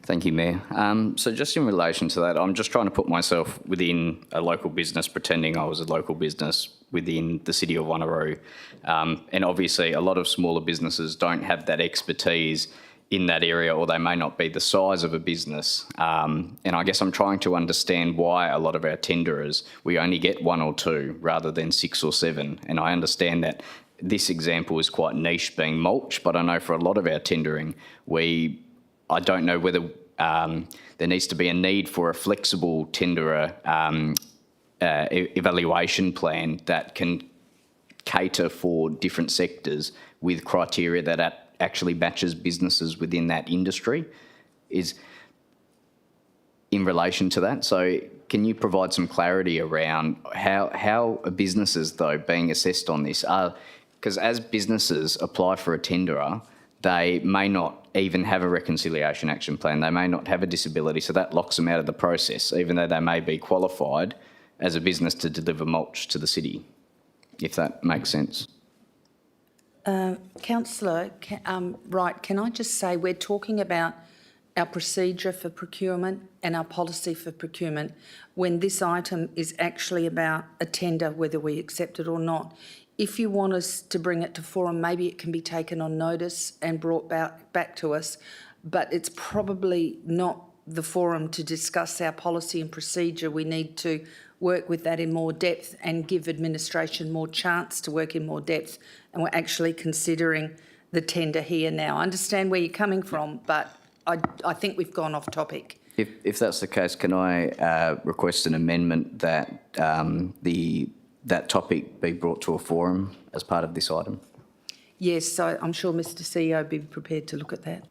Thank you, Mayor. So just in relation to that, I'm just trying to put myself within a local business, pretending I was a local business within the city of Wanneroo. And obviously a lot of smaller businesses don't have that expertise in that area, or they may not be the size of a business. And I guess I'm trying to understand why a lot of our tenderers, we only get 1 or 2 rather than 6 or 7. And I understand that this example is quite niche being mulch, but I know for a lot of our tendering, I don't know whether there needs to be a need for a flexible tenderer evaluation plan that can cater for different sectors with criteria that actually matches businesses within that industry. Is in relation to that, so can you provide some clarity around how are businesses, though, being assessed on this? Because as businesses apply for a tenderer, they may not even have a reconciliation action plan. They may not have a disability, so that locks them out of the process, even though they may be qualified as a business to deliver mulch to the city, if that makes sense. Councillor Wright, can I just say we're talking about our procedure for procurement and our policy for procurement when this item is actually about a tender, whether we accept it or not. If you want us to bring it to forum, maybe it can be taken on notice and brought back to us, but it's probably not the forum to discuss our policy and procedure. We need to work with that in more depth and give administration more chance to work in more depth, and we're actually considering the tender here now. I understand where you're coming from, but I think we've gone off topic. If that's the case, can I request an amendment that that topic be brought to a forum as part of this item? Yes, so I'm sure Mr CEO would be prepared to look at that.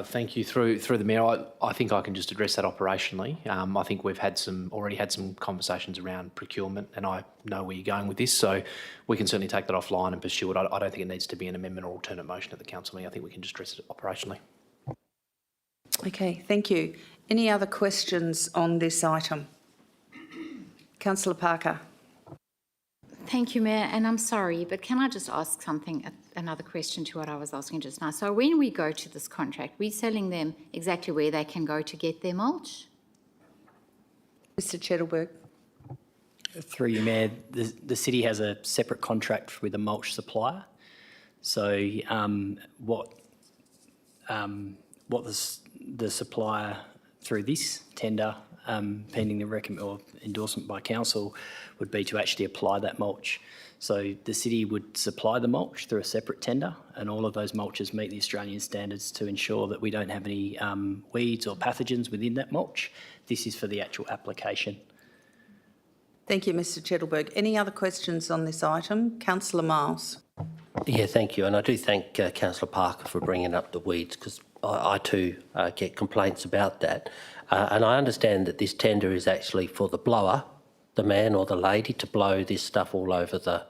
Thank you. Through the Mayor, I think I can just address that operationally. I think we've already had some conversations around procurement, and I know where you're going with this, so we can certainly take that offline and pursue it. I don't think it needs to be an amendment or alternate motion at the council meeting. I think we can just address it operationally. Okay, thank you. Any other questions on this item? Councillor Parker. Thank you, Mayor, and I'm sorry, but can I just ask another question to what I was asking just now? So when we go to this contract, we're telling them exactly where they can go to get their mulch? Mr Chettleberg. Through you, Mayor, the city has a separate contract with a mulch supplier. So what the supplier through this tender, pending the endorsement by council, would be to actually apply that mulch. So the city would supply the mulch through a separate tender, and all of those mulches meet the Australian standards to ensure that we don't have any weeds or pathogens within that mulch. This is for the actual application. Thank you, Mr Chettleberg. Any other questions on this item? Councillor Miles. Yeah, thank you. And I do thank Councillor Parker for bringing up the weeds, because I too get complaints about that. And I understand that this tender is actually for the blower, the man or the lady, to blow this stuff all over the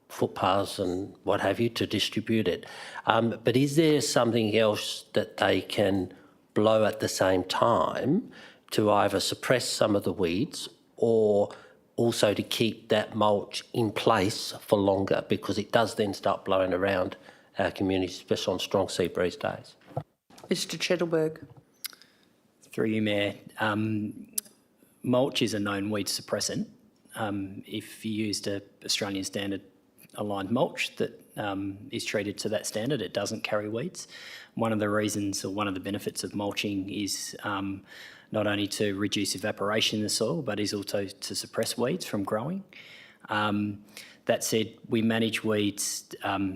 footpaths and what have you to distribute it. But is there something else that they can blow at the same time to either suppress some of the weeds or also to keep that mulch in place for longer, because it does then start blowing around our community, especially on strong sea breeze days? Mr Chettleberg. Through you, Mayor, mulch is a known weed suppressant. If you used a Australian standard aligned mulch that is treated to that standard, it doesn't carry weeds. One of the reasons, or one of the benefits of mulching is not only to reduce evaporation in the soil, but is also to suppress weeds from growing. That said, we manage weeds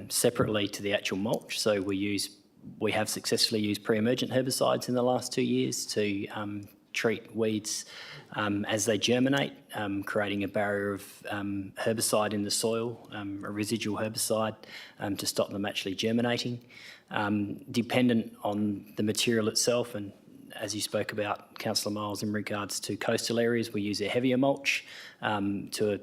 separately to the actual mulch. So we have successfully used pre-emergent herbicides in the last 2 years to treat weeds as they germinate, creating a barrier of herbicide in the soil, a residual herbicide, to stop them actually germinating. Dependent on the material itself, and as you spoke about, Councillor Miles, in regards to coastal areas, we use a heavier mulch to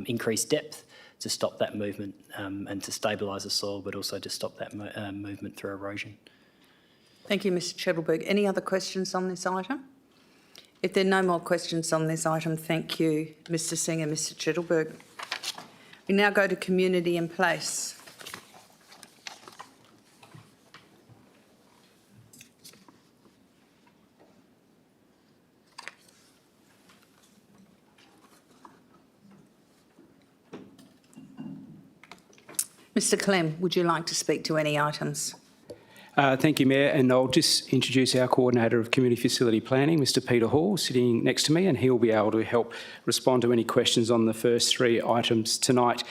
increase depth to stop that movement and to stabilise the soil, but also to stop that movement through erosion. Thank you, Mr Chettleberg. Any other questions on this item? If there are no more questions on this item, thank you, Mr Singer, Mr Chettleberg. We now go to Community in Place. Mr Clem, would you like to speak to any items? Thank you, Mayor, and I'll just introduce our Coordinator of Community Facility Planning, Mr Peter Hall, sitting next to me, and he'll be able to help respond to any questions on the first three items tonight.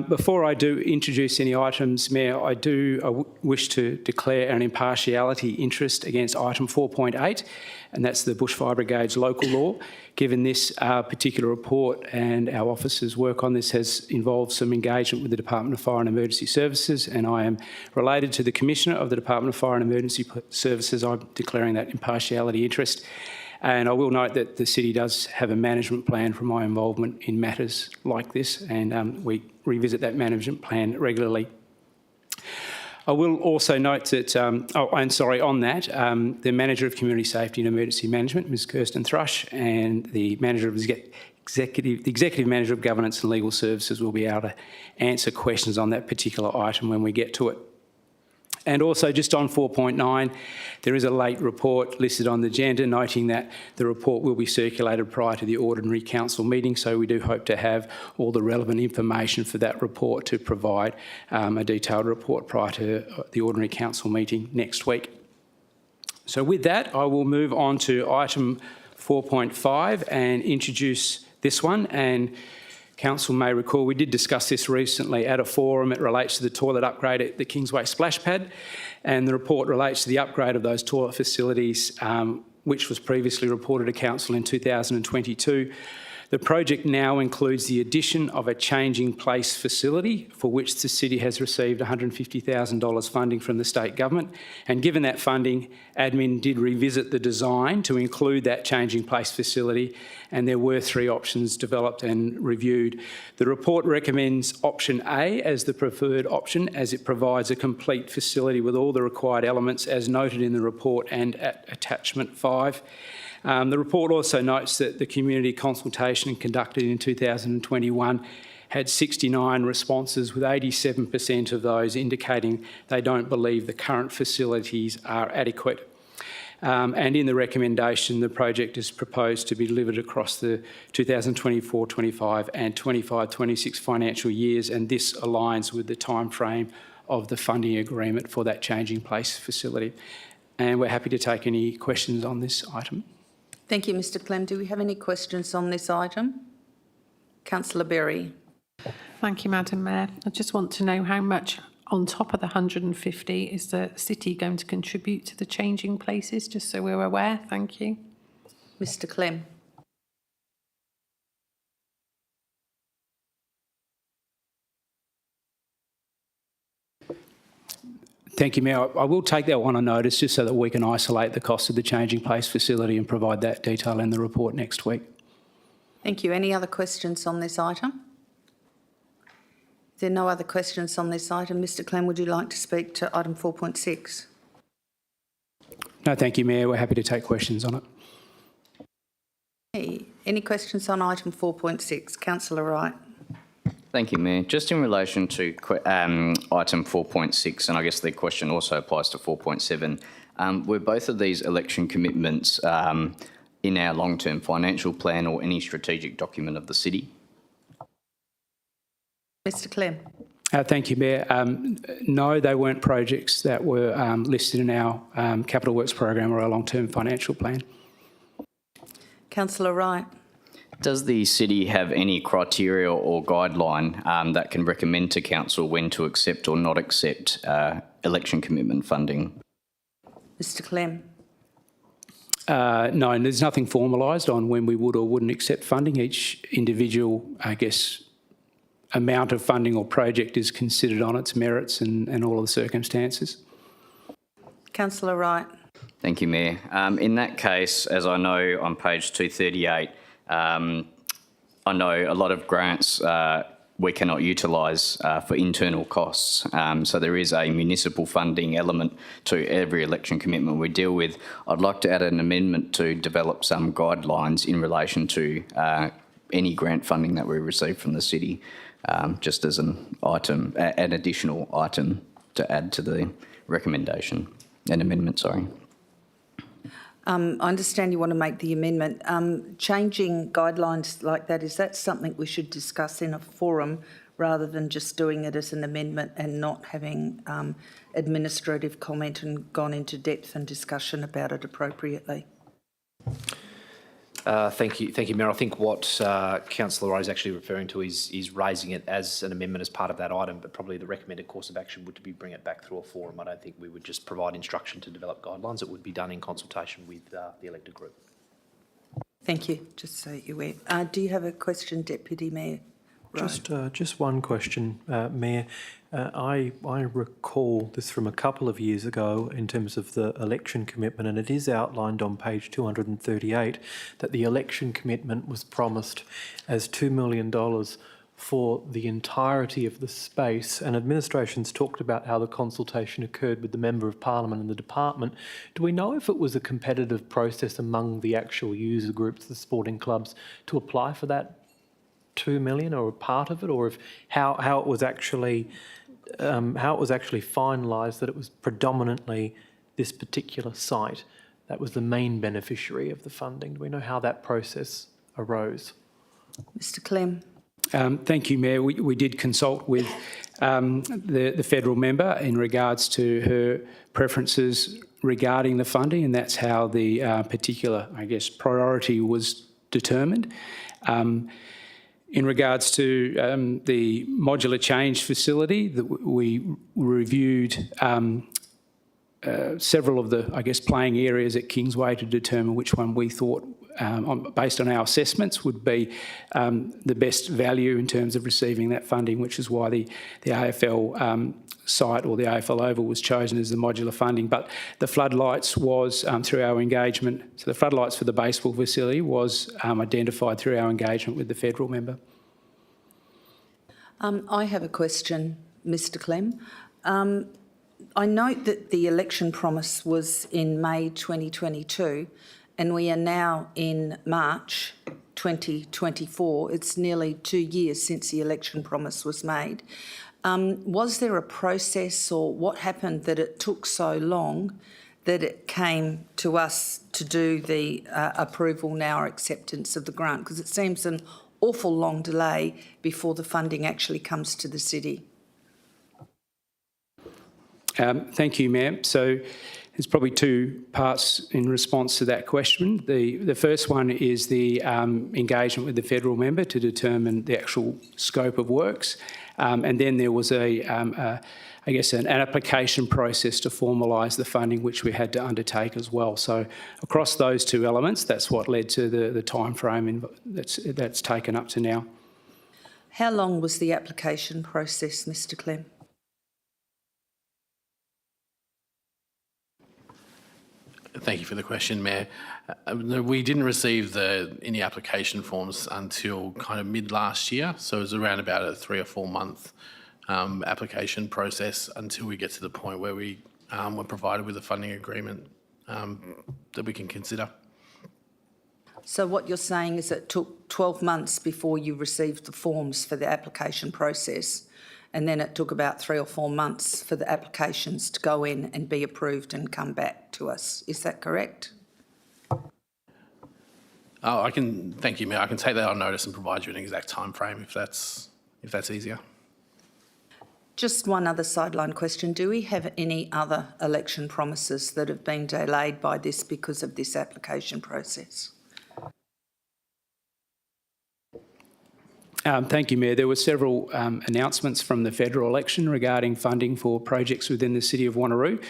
Before I do introduce any items, Mayor, I wish to declare an impartiality interest against item 4.8, and that's the Bushfire Brigade's local law. Given this particular report and our officers' work on this has involved some engagement with the Department of Fire and Emergency Services, and I am related to the Commissioner of the Department of Fire and Emergency Services, I'm declaring that impartiality interest. And I will note that the City does have a management plan for my involvement in matters like this, and we revisit that management plan regularly. I will also note that, on that, the Manager of Community Safety and Emergency Management, Ms Kirsten Thrush, and the Manager of Executive Manager of Governance and Legal Services will be able to answer questions on that particular item when we get to it. And also just on 4.9, there is a late report listed on the agenda noting that the report will be circulated prior to the ordinary council meeting, so we do hope to have all the relevant information for that report to provide a detailed report prior to the ordinary council meeting next week. So with that, I will move on to item 4.5 and introduce this one. And Council may recall we did discuss this recently at a forum. It relates to the toilet upgrade at the Kingsway Splash Pad, and the report relates to the upgrade of those toilet facilities, which was previously reported to Council in 2022. The project now includes the addition of a changing place facility for which the City has received $150,000 funding from the state government. And given that funding, admin did revisit the design to include that changing place facility, and there were three options developed and reviewed. The report recommends option A as the preferred option, as it provides a complete facility with all the required elements as noted in the report and at attachment 5. The report also notes that the community consultation conducted in 2021 had 69 responses, with 87% of those indicating they don't believe the current facilities are adequate. And in the recommendation, the project is proposed to be delivered across the 2024-25 and 25-26 financial years, and this aligns with the timeframe of the funding agreement for that changing place facility. And we're happy to take any questions on this item. Thank you, Mr Clem. Do we have any questions on this item? Councillor Berry. Thank you, Madam Mayor. I just want to know how much on top of the 150 is the city going to contribute to the changing places, just so we're aware. Thank you. Mr Clem. Thank you, Mayor. I will take that one on notice just so that we can isolate the cost of the changing place facility and provide that detail in the report next week. Thank you. Any other questions on this item? If there are no other questions on this item, Mr Clem, would you like to speak to item 4.6? No, thank you, Mayor. We're happy to take questions on it. Okay. Any questions on item 4.6? Councillor Wright. Thank you, Mayor. Just in relation to item 4.6, and I guess the question also applies to 4.7, were both of these election commitments in our long-term financial plan or any strategic document of the city? Mr Clem. Thank you, Mayor. No, they weren't projects that were listed in our capital works program or our long-term financial plan. Councillor Wright. Does the city have any criteria or guideline that can recommend to council when to accept or not accept election commitment funding? Mr Clem. No, and there's nothing formalised on when we would or wouldn't accept funding. Each individual, I guess, amount of funding or project is considered on its merits and all of the circumstances. Councillor Wright. Thank you, Mayor. In that case, as I know on page 238, I know a lot of grants we cannot utilise for internal costs. So there is a municipal funding element to every election commitment we deal with. I'd like to add an amendment to develop some guidelines in relation to any grant funding that we receive from the city, just as an item, an additional item to add to the recommendation, an amendment, sorry. I understand you want to make the amendment. Changing guidelines like that, is that something we should discuss in a forum rather than just doing it as an amendment and not having administrative comment and gone into depth and discussion about it appropriately? Thank you, Mayor. I think what Councillor Wright is actually referring to is raising it as an amendment as part of that item, but probably the recommended course of action would be bring it back through a forum. I don't think we would just provide instruction to develop guidelines. It would be done in consultation with the elected group. Thank you. Just so you're aware. Do you have a question, Deputy Mayor? Right. Just one question, Mayor. I recall this from a couple of years ago in terms of the election commitment, and it is outlined on page 238 that the election commitment was promised as $2 million for the entirety of the space, and administration's talked about how the consultation occurred with the Member of Parliament and the department. Do we know if it was a competitive process among the actual user groups, the sporting clubs, to apply for that $2 million or a part of it, or if how it was actually finalised that it was predominantly this particular site that was the main beneficiary of the funding? Do we know how that process arose? Mr Clem. Thank you, Mayor. We did consult with the federal member in regards to her preferences regarding the funding, and that's how the particular, I guess, priority was determined. In regards to the modular change facility, we reviewed several of the, I guess, playing areas at Kingsway to determine which one we thought, based on our assessments, would be the best value in terms of receiving that funding, which is why the AFL site or the AFL Oval was chosen as the modular funding. But the floodlights was through our engagement, so the floodlights for the baseball facility was identified through our engagement with the federal member. I have a question, Mr Clem. I note that the election promise was in May 2022 and we are now in March 2024. It's nearly 2 years since the election promise was made. Was there a process or what happened that it took so long that it came to us to do the approval now or acceptance of the grant? Because it seems an awful long delay before the funding actually comes to the city. Thank you, Mayor. So there's probably two parts in response to that question. The first one is the engagement with the federal member to determine the actual scope of works. And then there was I guess, an application process to formalise the funding, which we had to undertake as well. So across those two elements, that's what led to the time frame that's taken up to now. How long was the application process, Mr Clem? Thank you for the question, Mayor. We didn't receive any application forms until kind of mid last year, so it was around about a 3 or 4 month application process until we get to the point where we were provided with a funding agreement that we can consider. So what you're saying is it took 12 months before you received the forms for the application process, and then it took about 3 or 4 months for the applications to go in and be approved and come back to us. Is that correct? Oh, thank you, Mayor. I can take that on notice and provide you an exact time frame if that's easier. Just one other sideline question. Do we have any other election promises that have been delayed by this because of this application process? Thank you, Mayor. There were several announcements from the federal election regarding funding for projects within the city of Wanneroo.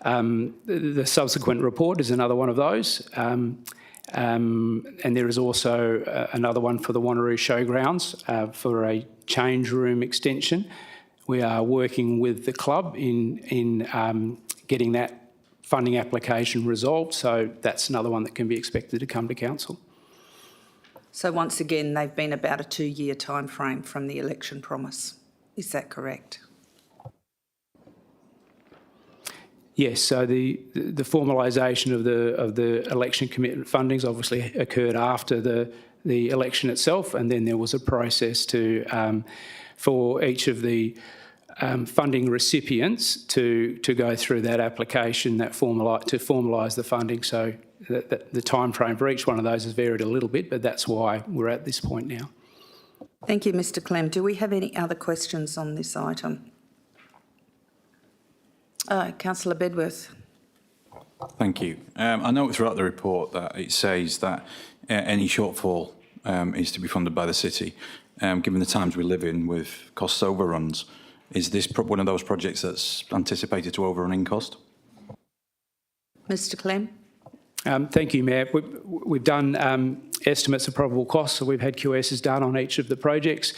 The subsequent report is another one of those. And there is also another one for the Wanneroo Showgrounds for a change room extension. We are working with the club in getting that funding application resolved, so that's another one that can be expected to come to council. So once again, they've been about a 2-year time frame from the election promise. Is that correct? Yes, so the formalisation of the election commitment fundings obviously occurred after the election itself, and then there was a process for each of the funding recipients to go through that application to formalise the funding. So the time frame for each one of those has varied a little bit, but that's why we're at this point now. Thank you, Mr Clem. Do we have any other questions on this item? Councillor Bedworth. Thank you. I know throughout the report that it says that any shortfall is to be funded by the city. Given the times we live in with cost overruns, is this one of those projects that's anticipated to overrun in cost? Mr Clem. Thank you, Mayor. We've done estimates of probable costs, so we've had QSs done on each of the projects.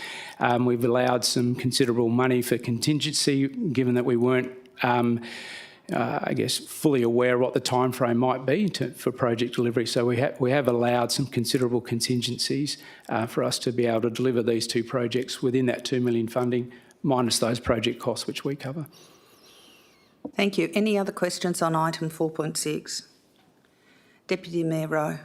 We've allowed some considerable money for contingency, given that we weren't, I guess, fully aware of what the time frame might be for project delivery. So we have allowed some considerable contingencies for us to be able to deliver these two projects within that $2 million funding, minus those project costs which we cover. Thank you. Any other questions on item 4.6? Deputy Mayor Rowe.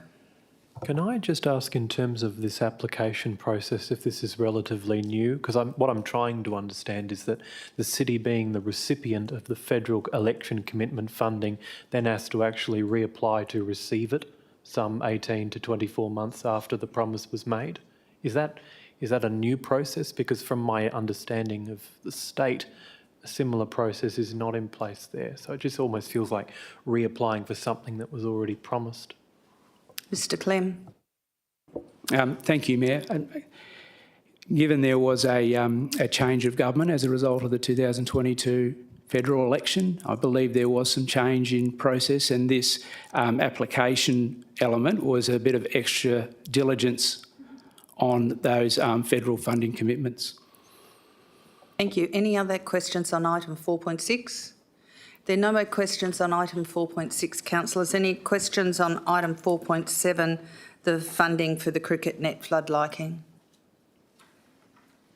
Can I just ask in terms of this application process if this is relatively new? Because what I'm trying to understand is that the city, being the recipient of the federal election commitment funding, then has to actually reapply to receive it some 18 to 24 months after the promise was made. Is that a new process? Because from my understanding of the state, a similar process is not in place there. So it just almost feels like reapplying for something that was already promised. Mr Clem. Thank you, Mayor. Given there was a change of government as a result of the 2022 federal election, I believe there was some change in process, and this application element was a bit of extra diligence on those federal funding commitments. Thank you. Any other questions on item 4.6? There are no more questions on item 4.6, councillors. Any questions on item 4.7, the funding for the cricket net floodlighting?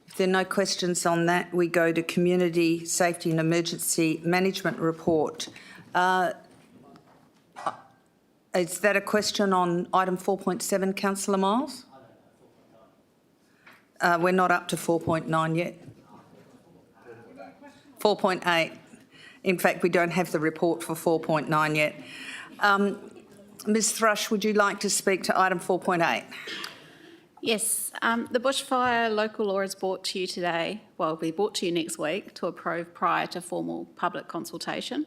If there are no questions on that, we go to Community Safety and Emergency Management Report. Is that a question on item 4.7, Councillor Miles? We're not up to 4.9 yet. 4.8. In fact, we don't have the report for 4.9 yet. Ms Thrush, would you like to speak to item 4.8? Yes, the bushfire local law is brought to you today, well, will be brought to you next week to approve prior to formal public consultation.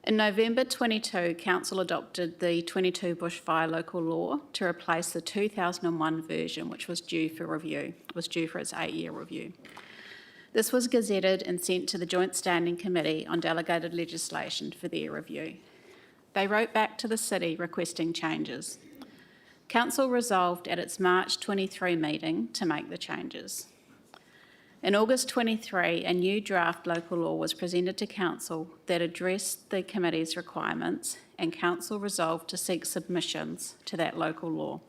In November 22, Council adopted the 22 bushfire local law to replace the 2001 version, which was due for review, was due for its 8-year review. This was gazetted and sent to the Joint Standing Committee on Delegated Legislation for their review. They wrote back to the City requesting changes. Council resolved at its March 23 meeting to make the changes. In August 23, a new draft local law was presented to Council that addressed the committee's requirements, and Council resolved to seek submissions to that local law.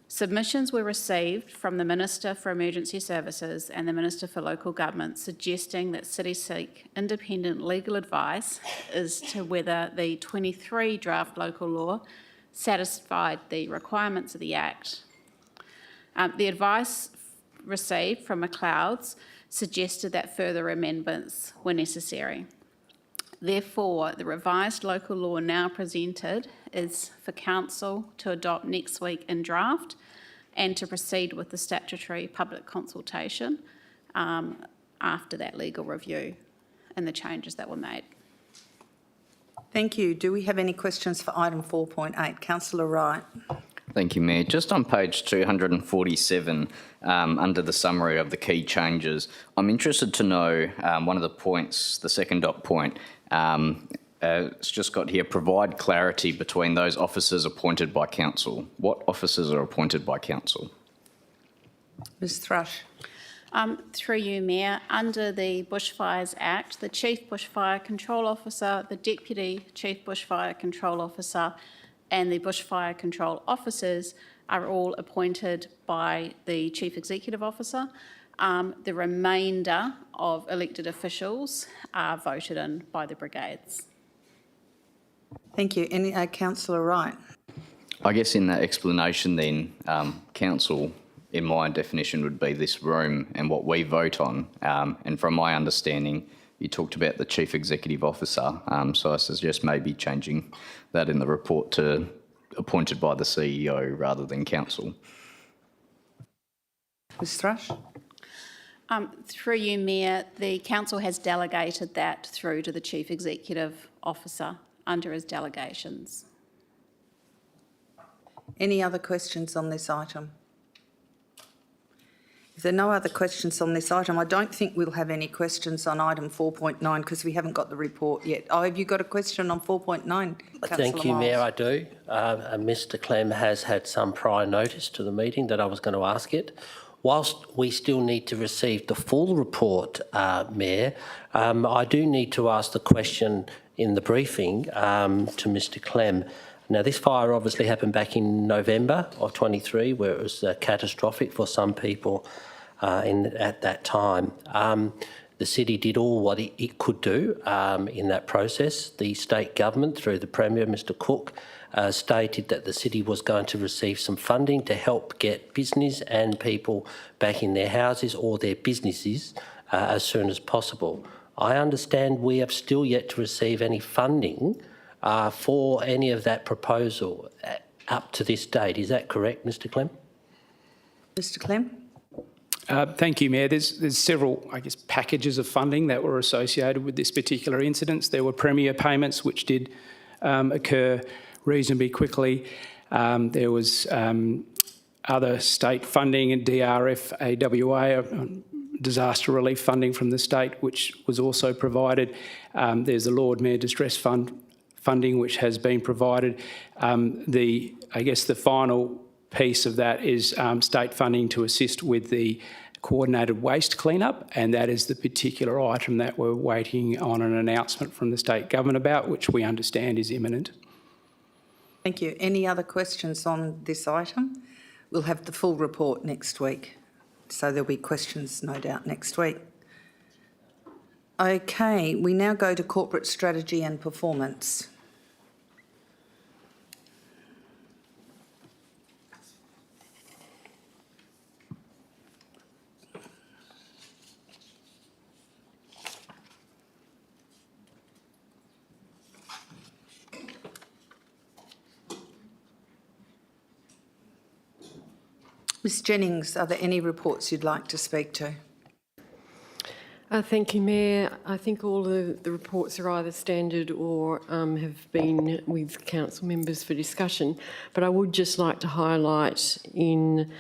Submissions were received from the Minister for Emergency Services and the Minister for Local Government, suggesting that City seek independent legal advice as to whether the 23 draft local law satisfied the requirements of the Act. The advice received from McLeod's suggested that further amendments were necessary. Therefore, the revised local law now presented is for Council to adopt next week in draft and to proceed with the statutory public consultation after that legal review and the changes that were made. Thank you. Do we have any questions for item 4.8? Councillor Wright. Thank you, Mayor. Just on page 247, under the summary of the key changes, I'm interested to know one of the points, the second dot point, it's just got here, provide clarity between those officers appointed by Council. What officers are appointed by Council? Ms Thrush. Through you, Mayor, under the Bushfires Act, the Chief Bushfire Control Officer, the Deputy Chief Bushfire Control Officer and the Bushfire Control Officers are all appointed by the Chief Executive Officer. The remainder of elected officials are voted in by the brigades. Thank you. Any Councillor Wright. I guess in that explanation then, Council, in my definition, would be this room and what we vote on. And from my understanding, you talked about the Chief Executive Officer, so I suggest maybe changing that in the report to appointed by the CEO rather than Council. Ms Thrush. Through you, Mayor, the Council has delegated that through to the Chief Executive Officer under his delegations. Any other questions on this item? If there are no other questions on this item, I don't think we'll have any questions on item 4.9 because we haven't got the report yet. Oh, have you got a question on 4.9? Thank you, Mayor, I do. Mr Clem has had some prior notice to the meeting that I was going to ask it. Whilst we still need to receive the full report, Mayor, I do need to ask the question in the briefing to Mr Clem. Now, this fire obviously happened back in November of 23, where it was catastrophic for some people at that time. The city did all what it could do in that process. The state government, through the Premier, Mr Cook, stated that the city was going to receive some funding to help get business and people back in their houses or their businesses as soon as possible. I understand we have still yet to receive any funding for any of that proposal up to this date. Is that correct, Mr Clem? Mr Clem? Thank you, Mayor. There's several, I guess, packages of funding that were associated with this particular incident. There were Premier payments, which did occur reasonably quickly. There was other state funding and DRF, AWA, disaster relief funding from the state, which was also provided. There's the Lord Mayor Distress funding, which has been provided. I guess the final piece of that is state funding to assist with the coordinated waste cleanup, and that is the particular item that we're waiting on an announcement from the state government about, which we understand is imminent. Thank you. Any other questions on this item? We'll have the full report next week, so there'll be questions, no doubt, next week. Okay, we now go to corporate strategy and performance. Ms Jennings, are there any reports you'd like to speak to? Thank you, Mayor. I think all the reports are either standard or have been with council members for discussion. But I would just like to highlight in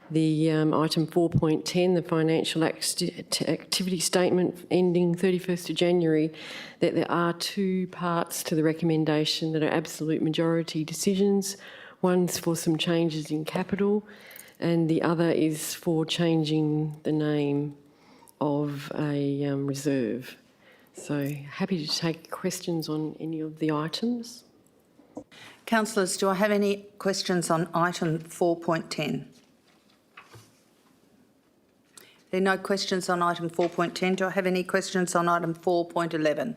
the item 4.10, the financial activity statement ending 31st of January, that there are two parts to the recommendation that are absolute majority decisions. One's for some changes in capital and the other is for changing the name of a reserve. So happy to take questions on any of the items. Councillors, do I have any questions on item 4.10? There are no questions on item 4.10. Do I have any questions on item 4.11?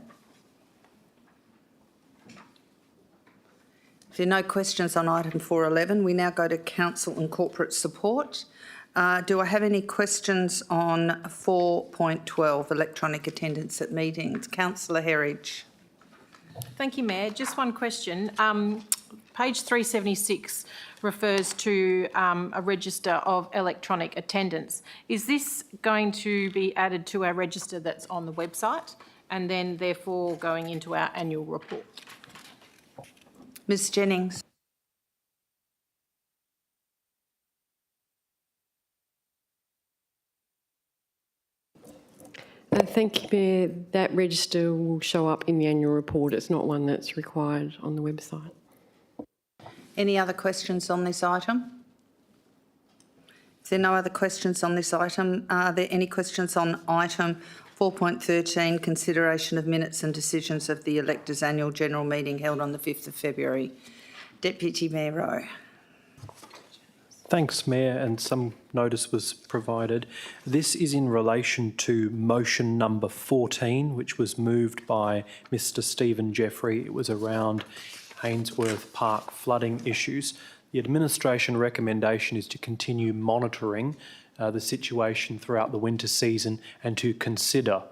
If there are no questions on item 4.11, we now go to council and corporate support. Do I have any questions on 4.12, electronic attendance at meetings? Councillor Herridge. Thank you, Mayor. Just one question. Page 376 refers to a register of electronic attendance. Is this going to be added to our register that's on the website and then therefore going into our annual report? Ms Jennings. Thank you, Mayor. That register will show up in the annual report. It's not one that's required on the website. Any other questions on this item? If there are no other questions on this item, are there any questions on item 4.13, consideration of minutes and decisions of the electors' annual general meeting held on the 5th of February? Deputy Mayor Rowe. Thanks, Mayor, and some notice was provided. This is in relation to motion number 14, which was moved by Mr Stephen Jeffrey. It was around Ainsworth Park flooding issues. The administration recommendation is to continue monitoring the situation throughout the winter season and to consider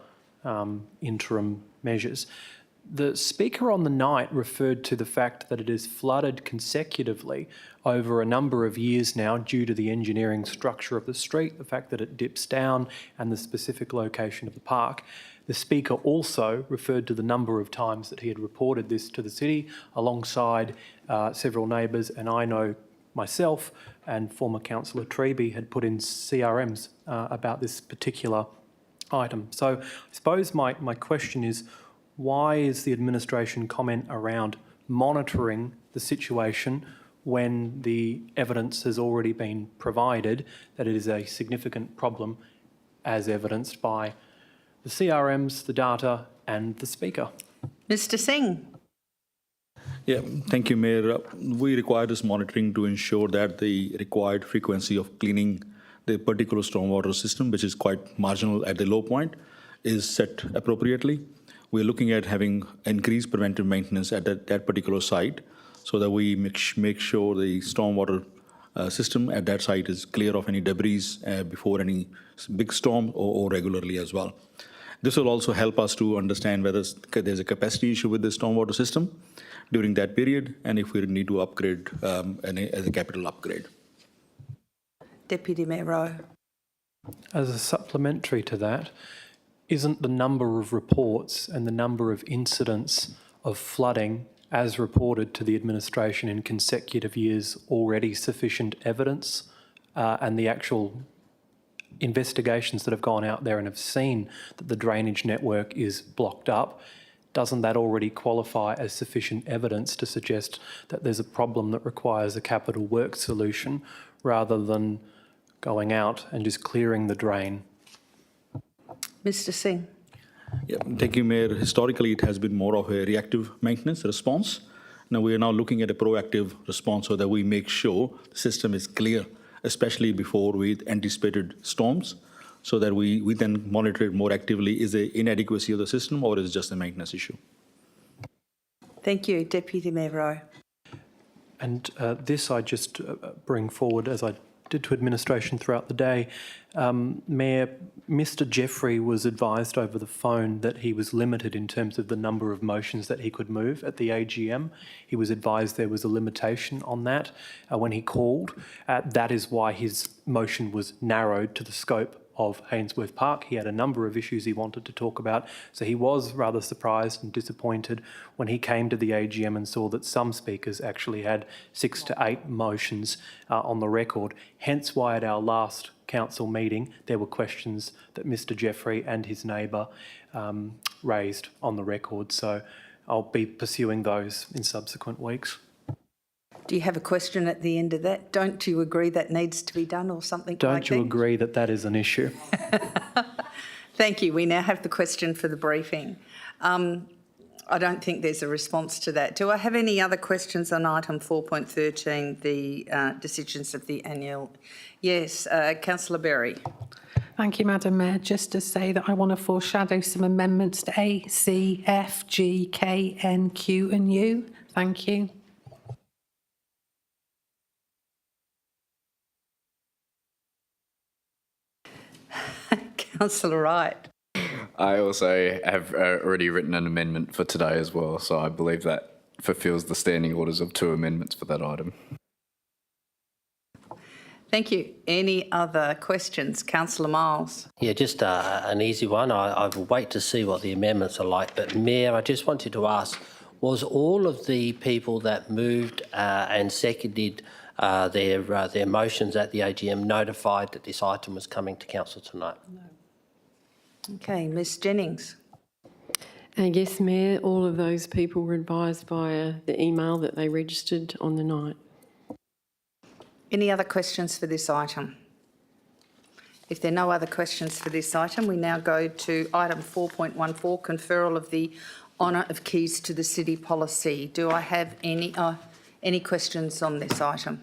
interim measures. The speaker on the night referred to the fact that it has flooded consecutively over a number of years now due to the engineering structure of the street, the fact that it dips down and the specific location of the park. The speaker also referred to the number of times that he had reported this to the city alongside several neighbours, and I know myself and former councillor Treby had put in CRMs about this particular item. So I suppose my question is, why is the administration comment around monitoring the situation when the evidence has already been provided that it is a significant problem as evidenced by the CRMs, the data and the speaker? Mr Singh. Yeah, thank you, Mayor. We require this monitoring to ensure that the required frequency of cleaning the particular stormwater system, which is quite marginal at the low point, is set appropriately. We're looking at having increased preventive maintenance at that particular site so that we make sure the stormwater system at that site is clear of any debris before any big storm or regularly as well. This will also help us to understand whether there's a capacity issue with the stormwater system during that period and if we need to upgrade as a capital upgrade. Deputy Mayor Rowe. As a supplementary to that, isn't the number of reports and the number of incidents of flooding as reported to the administration in consecutive years already sufficient evidence, and the actual investigations that have gone out there and have seen that the drainage network is blocked up, doesn't that already qualify as sufficient evidence to suggest that there's a problem that requires a capital work solution rather than going out and just clearing the drain? Mr Singh. Yeah, thank you, Mayor. Historically, it has been more of a reactive maintenance response. Now we are now looking at a proactive response so that we make sure the system is clear, especially before with anticipated storms, so that we then monitor it more actively. Is the inadequacy of the system or is it just a maintenance issue? Thank you. Deputy Mayor Rowe. And this I just bring forward, as I did to administration throughout the day. Mayor, Mr Jeffrey was advised over the phone that he was limited in terms of the number of motions that he could move at the AGM. He was advised there was a limitation on that when he called. That is why his motion was narrowed to the scope of Hainsworth Park. He had a number of issues he wanted to talk about, so he was rather surprised and disappointed when he came to the AGM and saw that some speakers actually had 6 to 8 motions on the record, hence why at our last council meeting there were questions that Mr Jeffrey and his neighbour raised on the record, so I'll be pursuing those in subsequent weeks. Do you have a question at the end of that? Don't you agree that needs to be done or something like that? Don't you agree that that is an issue? Thank you. We now have the question for the briefing. I don't think there's a response to that. Do I have any other questions on item 4.13, the decisions of the annual? Yes, Councillor Berry. Thank you, Madam Mayor. Just to say that I want to foreshadow some amendments to A, C, F, G, K, N, Q and U. Thank you. Councillor Wright. I also have already written an amendment for today as well, so I believe that fulfills the standing orders of 2 amendments for that item. Thank you. Any other questions? Councillor Miles. Yeah, just an easy one. I'll wait to see what the amendments are like. But Mayor, I just wanted to ask, was all of the people that moved and seconded their motions at the AGM notified that this item was coming to council tonight? No. Okay, Ms Jennings. Yes, Mayor, all of those people were advised via the email that they registered on the night. Any other questions for this item? If there are no other questions for this item, we now go to item 4.14, conferral of the honour of keys to the city policy. Do I have any questions on this item?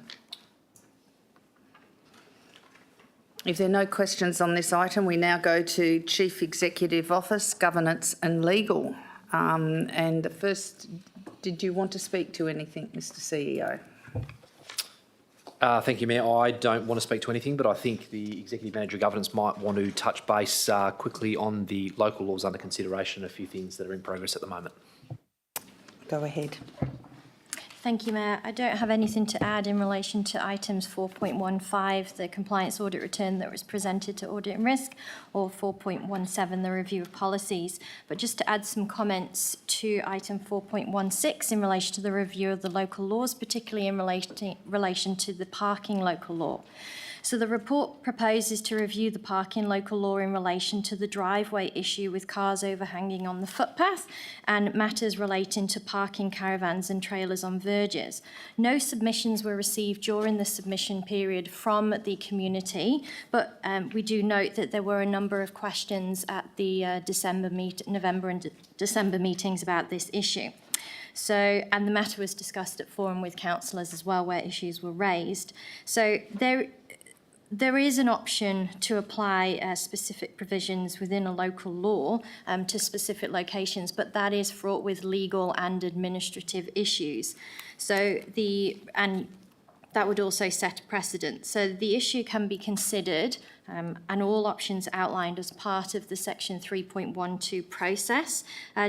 If there are no questions on this item, we now go to Chief Executive Office, Governance and Legal. And first, did you want to speak to anything, Mr CEO? Thank you, Mayor. I don't want to speak to anything, but I think the Executive Manager of Governance might want to touch base quickly on the local laws under consideration, a few things that are in progress at the moment. Go ahead. Thank you, Mayor. I don't have anything to add in relation to items 4.15, the compliance audit return that was presented to Audit and Risk, or 4.17, the review of policies. But just to add some comments to item 4.16 in relation to the review of the local laws, particularly in relation to the parking local law. So the report proposes to review the parking local law in relation to the driveway issue with cars overhanging on the footpath and matters relating to parking caravans and trailers on verges. No submissions were received during the submission period from the community, but we do note that there were a number of questions at the November and December meetings about this issue. So, and the matter was discussed at forum with councillors as well, where issues were raised. So there is an option to apply specific provisions within a local law to specific locations, but that is fraught with legal and administrative issues. So and that would also set a precedent. So the issue can be considered and all options outlined as part of the Section 3.12 process.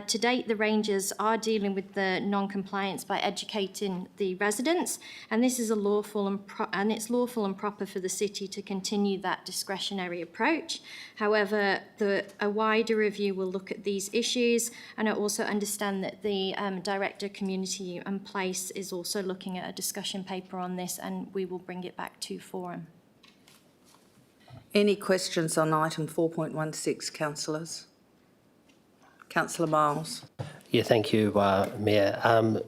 To date, the Rangers are dealing with the non-compliance by educating the residents, and this is lawful and proper for the city to continue that discretionary approach. However, a wider review will look at these issues, and I also understand that the Director Community and Place is also looking at a discussion paper on this, and we will bring it back to forum. Any questions on item 4.16, councillors? Councillor Miles. Yeah, thank you, Mayor.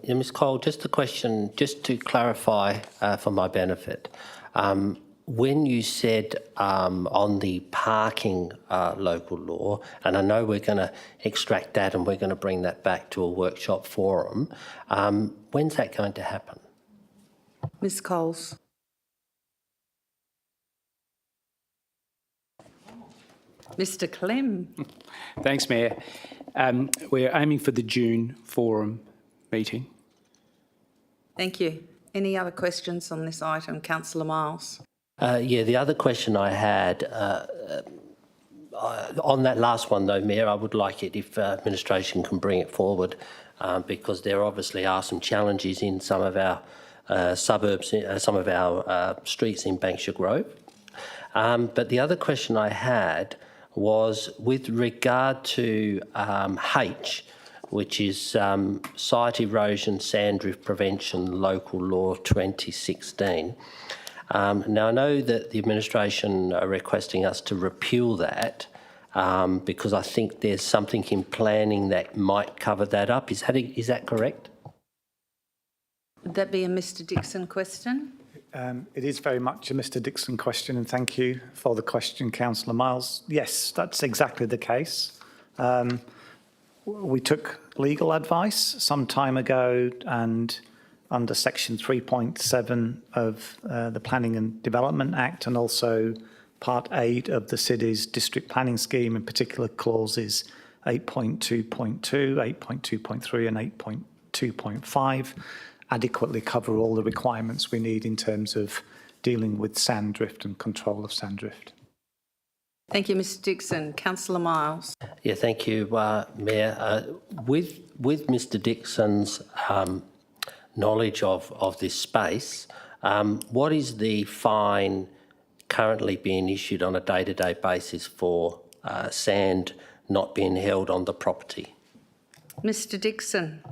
Ms Cole, just a question, just to clarify for my benefit. When you said on the parking local law, and I know we're going to extract that and we're going to bring that back to a workshop forum, when's that going to happen? Ms Coles. Mr Clem. Thanks, Mayor. We're aiming for the June forum meeting. Thank you. Any other questions on this item? Councillor Miles. Yeah, the other question I had, on that last one though, Mayor, I would like it if administration can bring it forward because there obviously are some challenges in some of our suburbs, some of our streets in Banksia Grove. But the other question I had was with regard to H, which is Site Erosion Sandrift Prevention Local Law 2016. Now, I know that the administration are requesting us to repeal that because I think there's something in planning that might cover that up. Is that correct? Would that be a Mr Dixon question? It is very much a Mr Dixon question, and thank you for the question, Councillor Miles. Yes, that's exactly the case. We took legal advice some time ago, and under Section 3.7 of the Planning and Development Act, and also Part 8 of the city's district planning scheme, in particular clauses 8.2.2, 8.2.3 and 8.2.5, adequately cover all the requirements we need in terms of dealing with sand drift and control of sand drift. Thank you, Mr Dixon. Councillor Miles. Yeah, thank you, Mayor. With Mr Dixon's knowledge of this space, what is the fine currently being issued on a day-to-day basis for sand not being held on the property? Mr Dixon.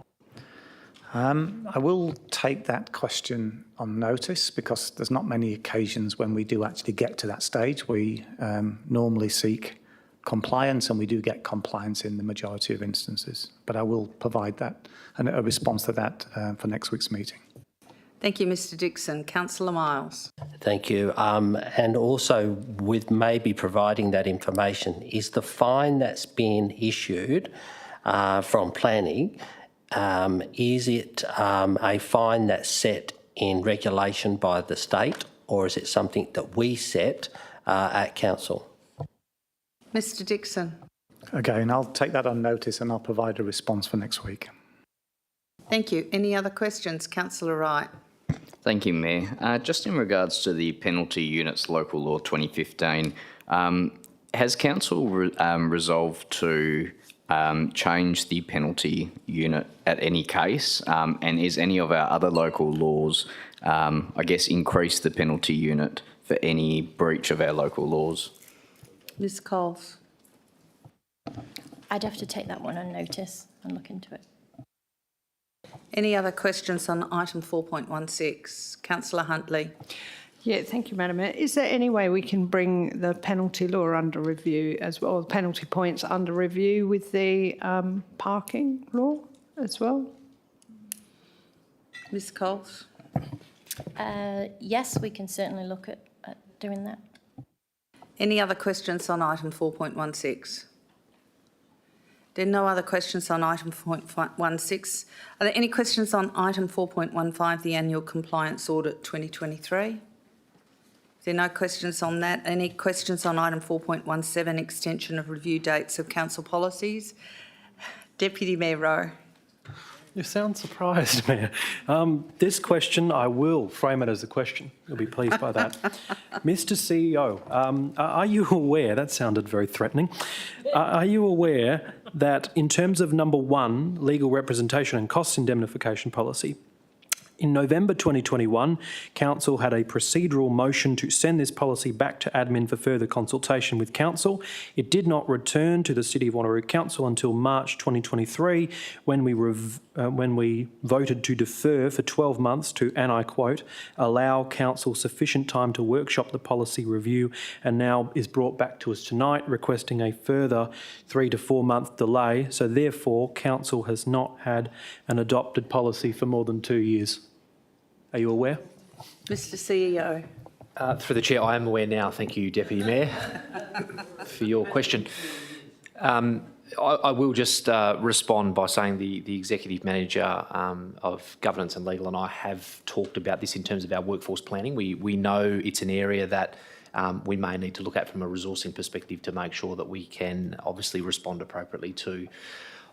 I will take that question on notice because there's not many occasions when we do actually get to that stage. We normally seek compliance, and we do get compliance in the majority of instances. But I will provide that and a response to that for next week's meeting. Thank you, Mr Dixon. Councillor Miles. Thank you. And also with maybe providing that information, is the fine that's been issued from planning, is it a fine that's set in regulation by the state, or is it something that we set at council? Mr Dixon. Again, I'll take that on notice and I'll provide a response for next week. Thank you. Any other questions? Councillor Wright. Thank you, Mayor. Just in regards to the penalty units local law 2015, has council resolved to change the penalty unit at any case? And is any of our other local laws, I guess, increase the penalty unit for any breach of our local laws? Ms Coles. I'd have to take that one on notice and look into it. Any other questions on item 4.16? Councillor Huntley. Yeah, thank you, Madam Mayor. Is there any way we can bring the penalty law under review as well, or the penalty points under review with the parking law as well? Ms Coles. Yes, we can certainly look at doing that. Any other questions on item 4.16? There are no other questions on item 4.16. Are there any questions on item 4.15, the annual compliance audit 2023? If there are no questions on that, any questions on item 4.17, extension of review dates of council policies? Deputy Mayor Rowe. You sound surprised, Mayor. This question, I will frame it as a question. You'll be pleased by that. Mr CEO, are you aware, that sounded very threatening, are you aware that in terms of number 1, legal representation and cost indemnification policy, in November 2021, Council had a procedural motion to send this policy back to admin for further consultation with Council. It did not return to the City of Wanneroo Council until March 2023 when we voted to defer for 12 months to, and I quote, allow Council sufficient time to workshop the policy review, and now is brought back to us tonight requesting a further 3 to 4 month delay. So therefore, Council has not had an adopted policy for more than 2 years. Are you aware? Mr CEO. Through the Chair, I am aware now. Thank you, Deputy Mayor, for your question. I will just respond by saying the Executive Manager of Governance and Legal and I have talked about this in terms of our workforce planning. We know it's an area that we may need to look at from a resourcing perspective to make sure that we can obviously respond appropriately to,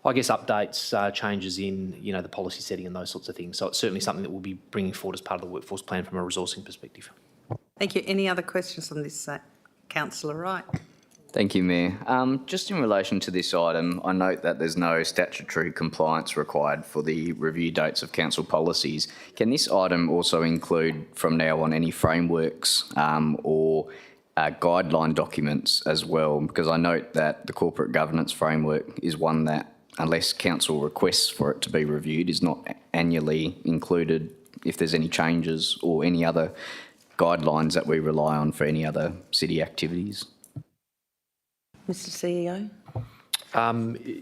I guess, updates, changes in, the policy setting and those sorts of things. So it's certainly something that we'll be bringing forward as part of the workforce plan from a resourcing perspective. Thank you. Any other questions on this, Councillor Wright? Thank you, Mayor. Just in relation to this item, I note that there's no statutory compliance required for the review dates of council policies. Can this item also include from now on any frameworks or guideline documents as well? Because I note that the corporate governance framework is one that, unless council requests for it to be reviewed, is not annually included if there's any changes or any other guidelines that we rely on for any other city activities. Mr CEO?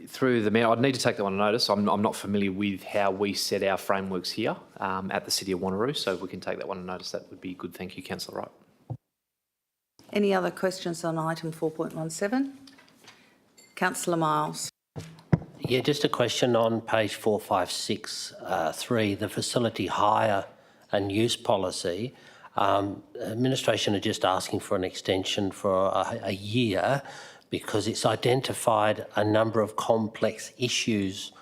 Through the Mayor, I'd need to take that one on notice. I'm not familiar with how we set our frameworks here at the City of Wanneroo, so if we can take that one on notice, that would be good. Thank you, Councillor Wright. Any other questions on item 4.17? Councillor Miles. Yeah, just a question on page 456, 3, the facility hire and use policy. Administration are just asking for an extension for a year because it's identified a number of complex issues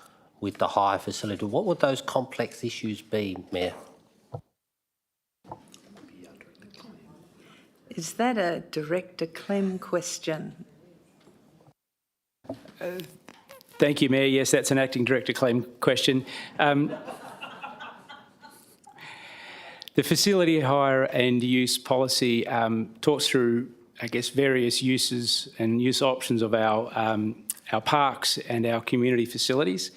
with the hire facility. What would those complex issues be, Mayor? Is that a Director Clem question? Thank you, Mayor. Yes, that's an Acting Director Clem question. The facility hire and use policy talks through, I guess, various uses and use options of our parks and our community facilities.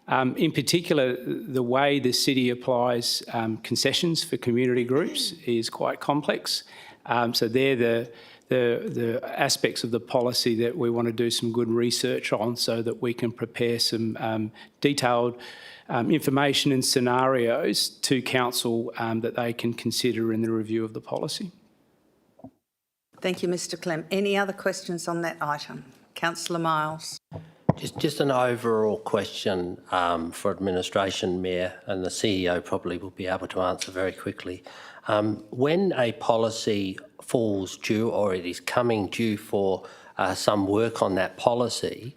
In particular, the way the city applies concessions for community groups is quite complex. So they're the aspects of the policy that we want to do some good research on so that we can prepare some detailed information and scenarios to council that they can consider in the review of the policy. Thank you, Mr Clem. Any other questions on that item? Councillor Miles. Just an overall question for administration, Mayor, and the CEO probably will be able to answer very quickly. When a policy falls due or it is coming due for some work on that policy,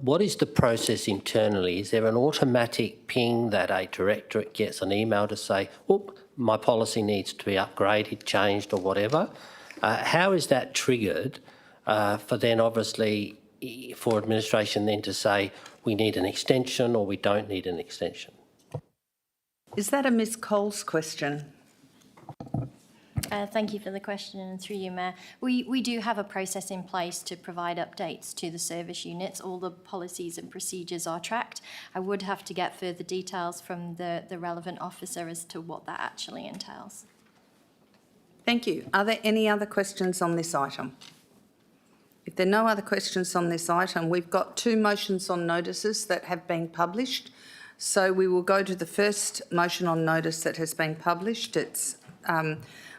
what is the process internally? Is there an automatic ping that a directorate gets an email to say, whoop, my policy needs to be upgraded, changed or whatever? How is that triggered for then obviously for administration then to say we need an extension or we don't need an extension? Is that a Ms Cole's question? Thank you for the question, and through you, Mayor. We do have a process in place to provide updates to the service units. All the policies and procedures are tracked. I would have to get further details from the relevant officer as to what that actually entails. Thank you. Are there any other questions on this item? If there are no other questions on this item, we've got 2 motions on notices that have been published. So we will go to the first motion on notice that has been published. It's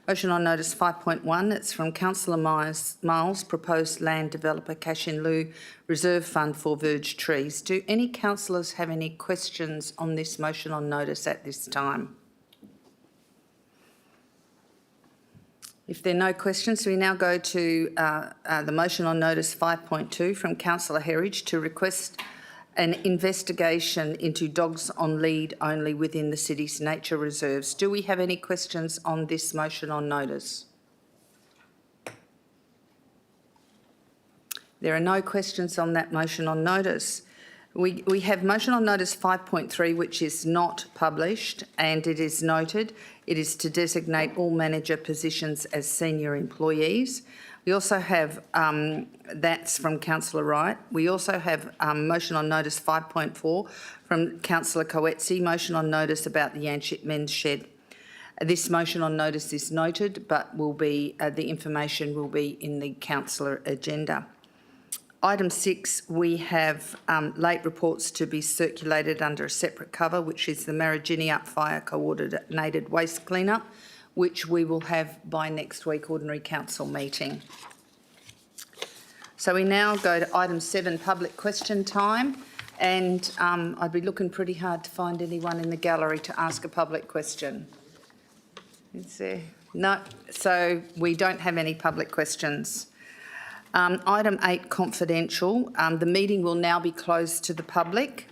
motion on notice 5.1. It's from Councillor Miles, proposed land developer cash in lieu reserve fund for verge trees. Do any councillors have any questions on this motion on notice at this time? If there are no questions, we now go to the motion on notice 5.2 from Councillor Herridge to request an investigation into dogs on lead only within the city's nature reserves. Do we have any questions on this motion on notice? There are no questions on that motion on notice. We have motion on notice 5.3, which is not published, and it is noted it is to designate all manager positions as senior employees. We also have, that's from Councillor Wright. We also have motion on notice 5.4 from Councillor Coetzee, motion on notice about the Yanchep Men's Shed. This motion on notice is noted, but will be the information will be in the councillor agenda. Item 6, we have late reports to be circulated under a separate cover, which is the Mariginiup Fire Coordinated Waste Cleanup, which we will have by next week ordinary council meeting. So we now go to item 7, public question time, and I'd be looking pretty hard to find anyone in the gallery to ask a public question. Is there? No, so we don't have any public questions. Item 8, confidential. The meeting will now be closed to the public.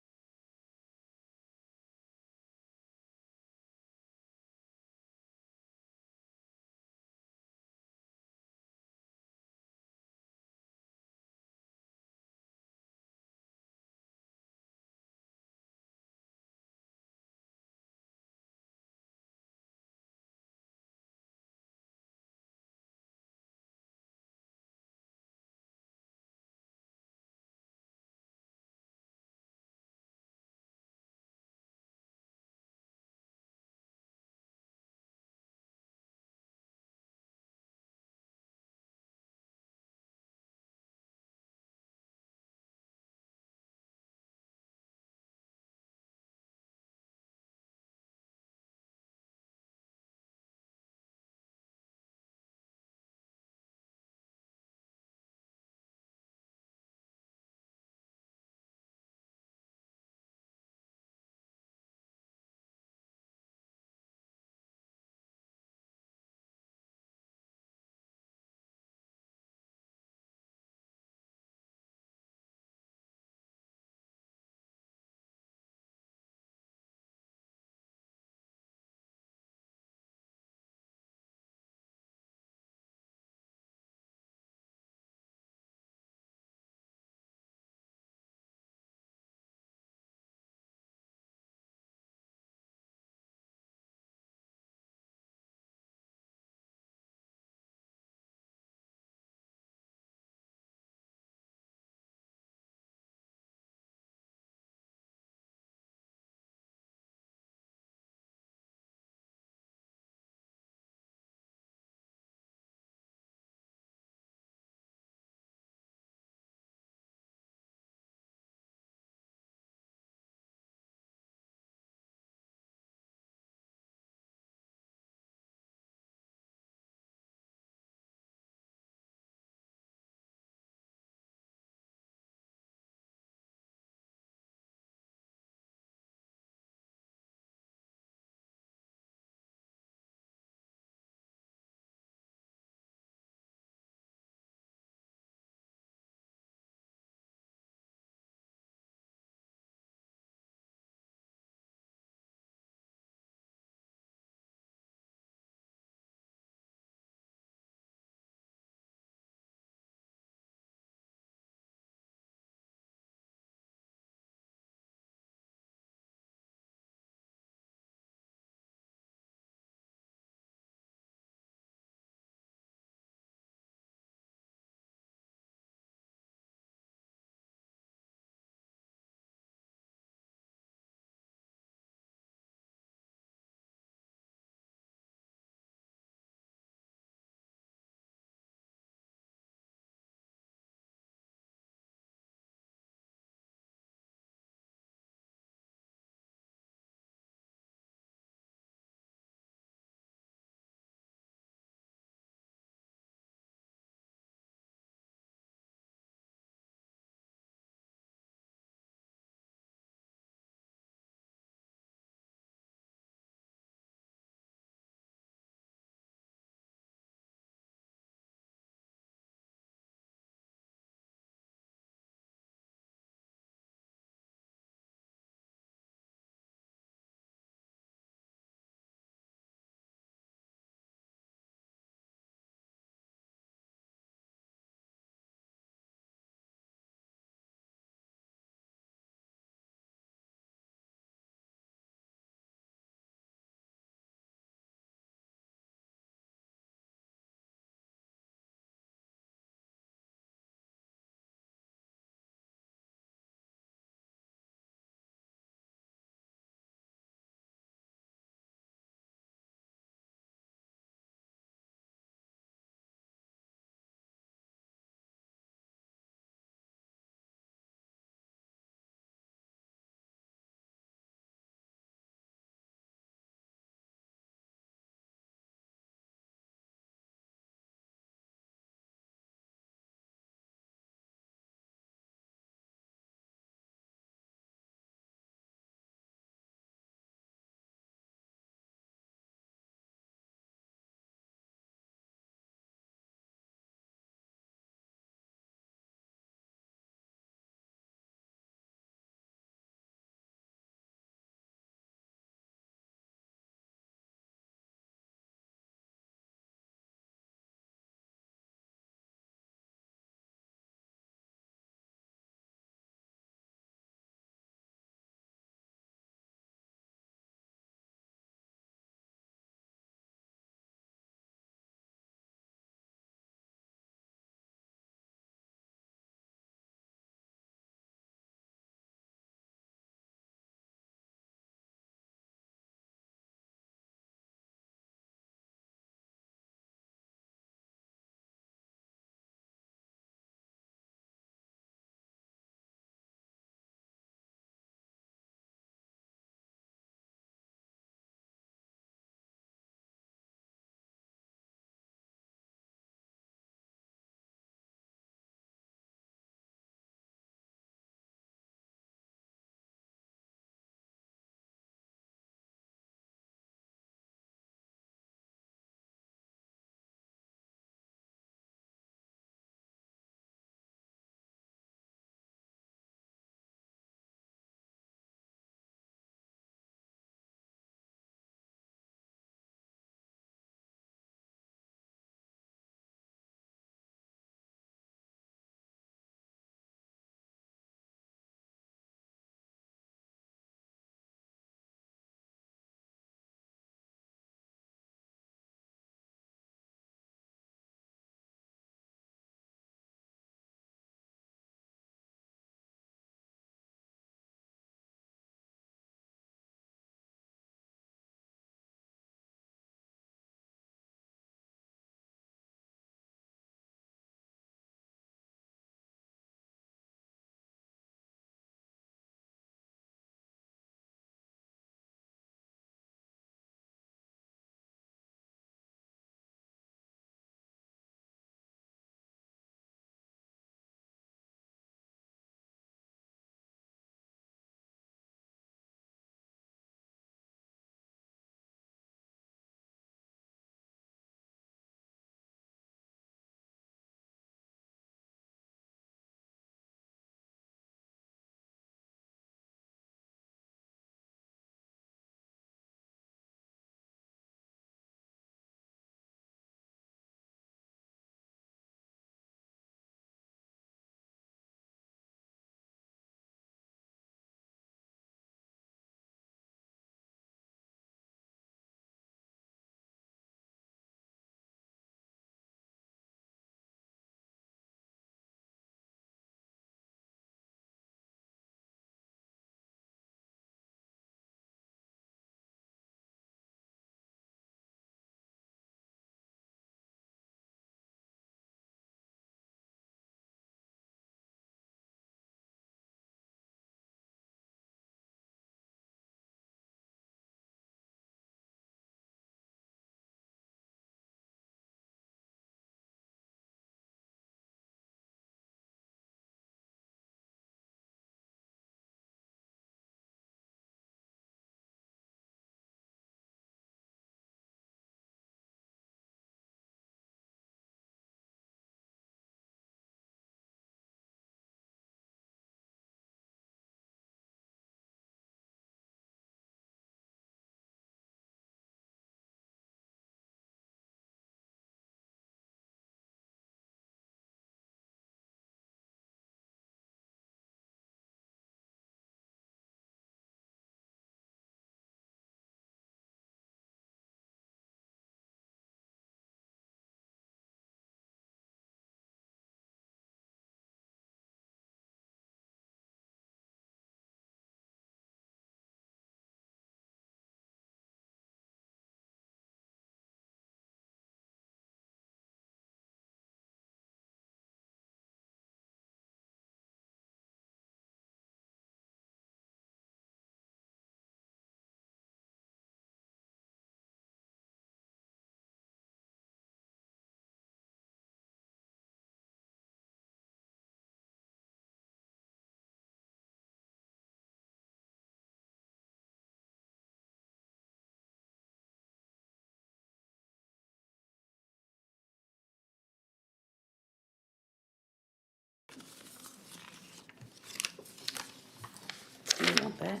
that.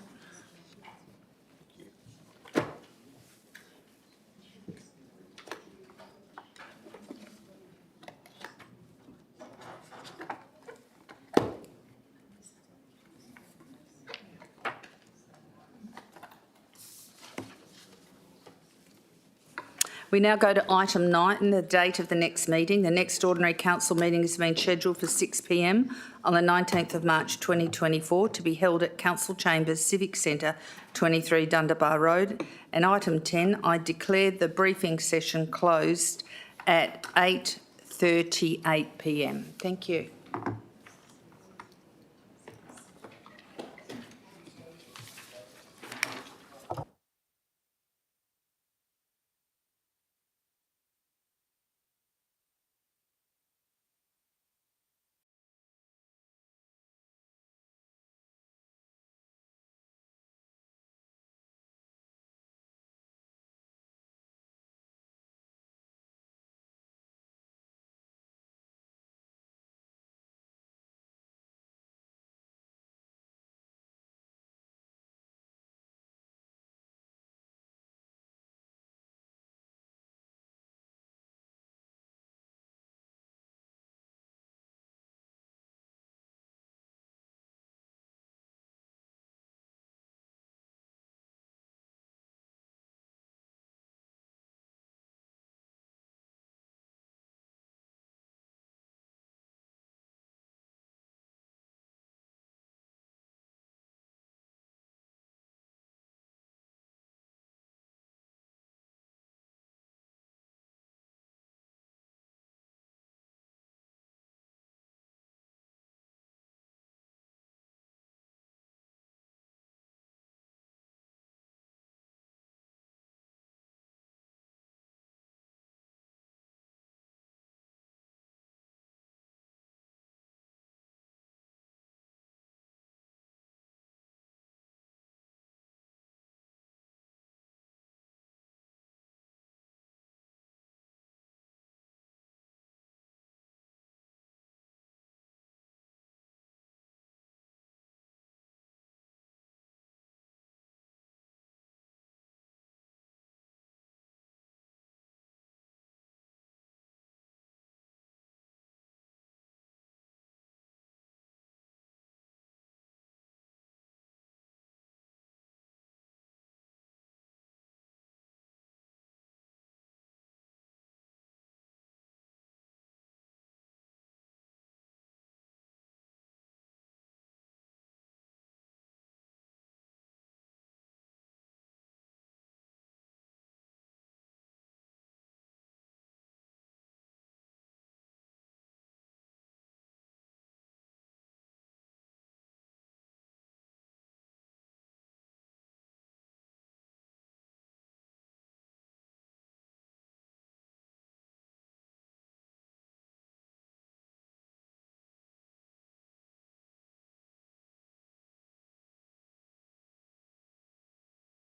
We now go to item 9, the date of the next meeting. The next ordinary council meeting has been scheduled for 6 p.m. on the 19th of March 2024 to be held at Council Chambers Civic Centre, 23 Dundebar Road. And item 10, I declare the briefing session closed at 8:38 p.m. Thank you.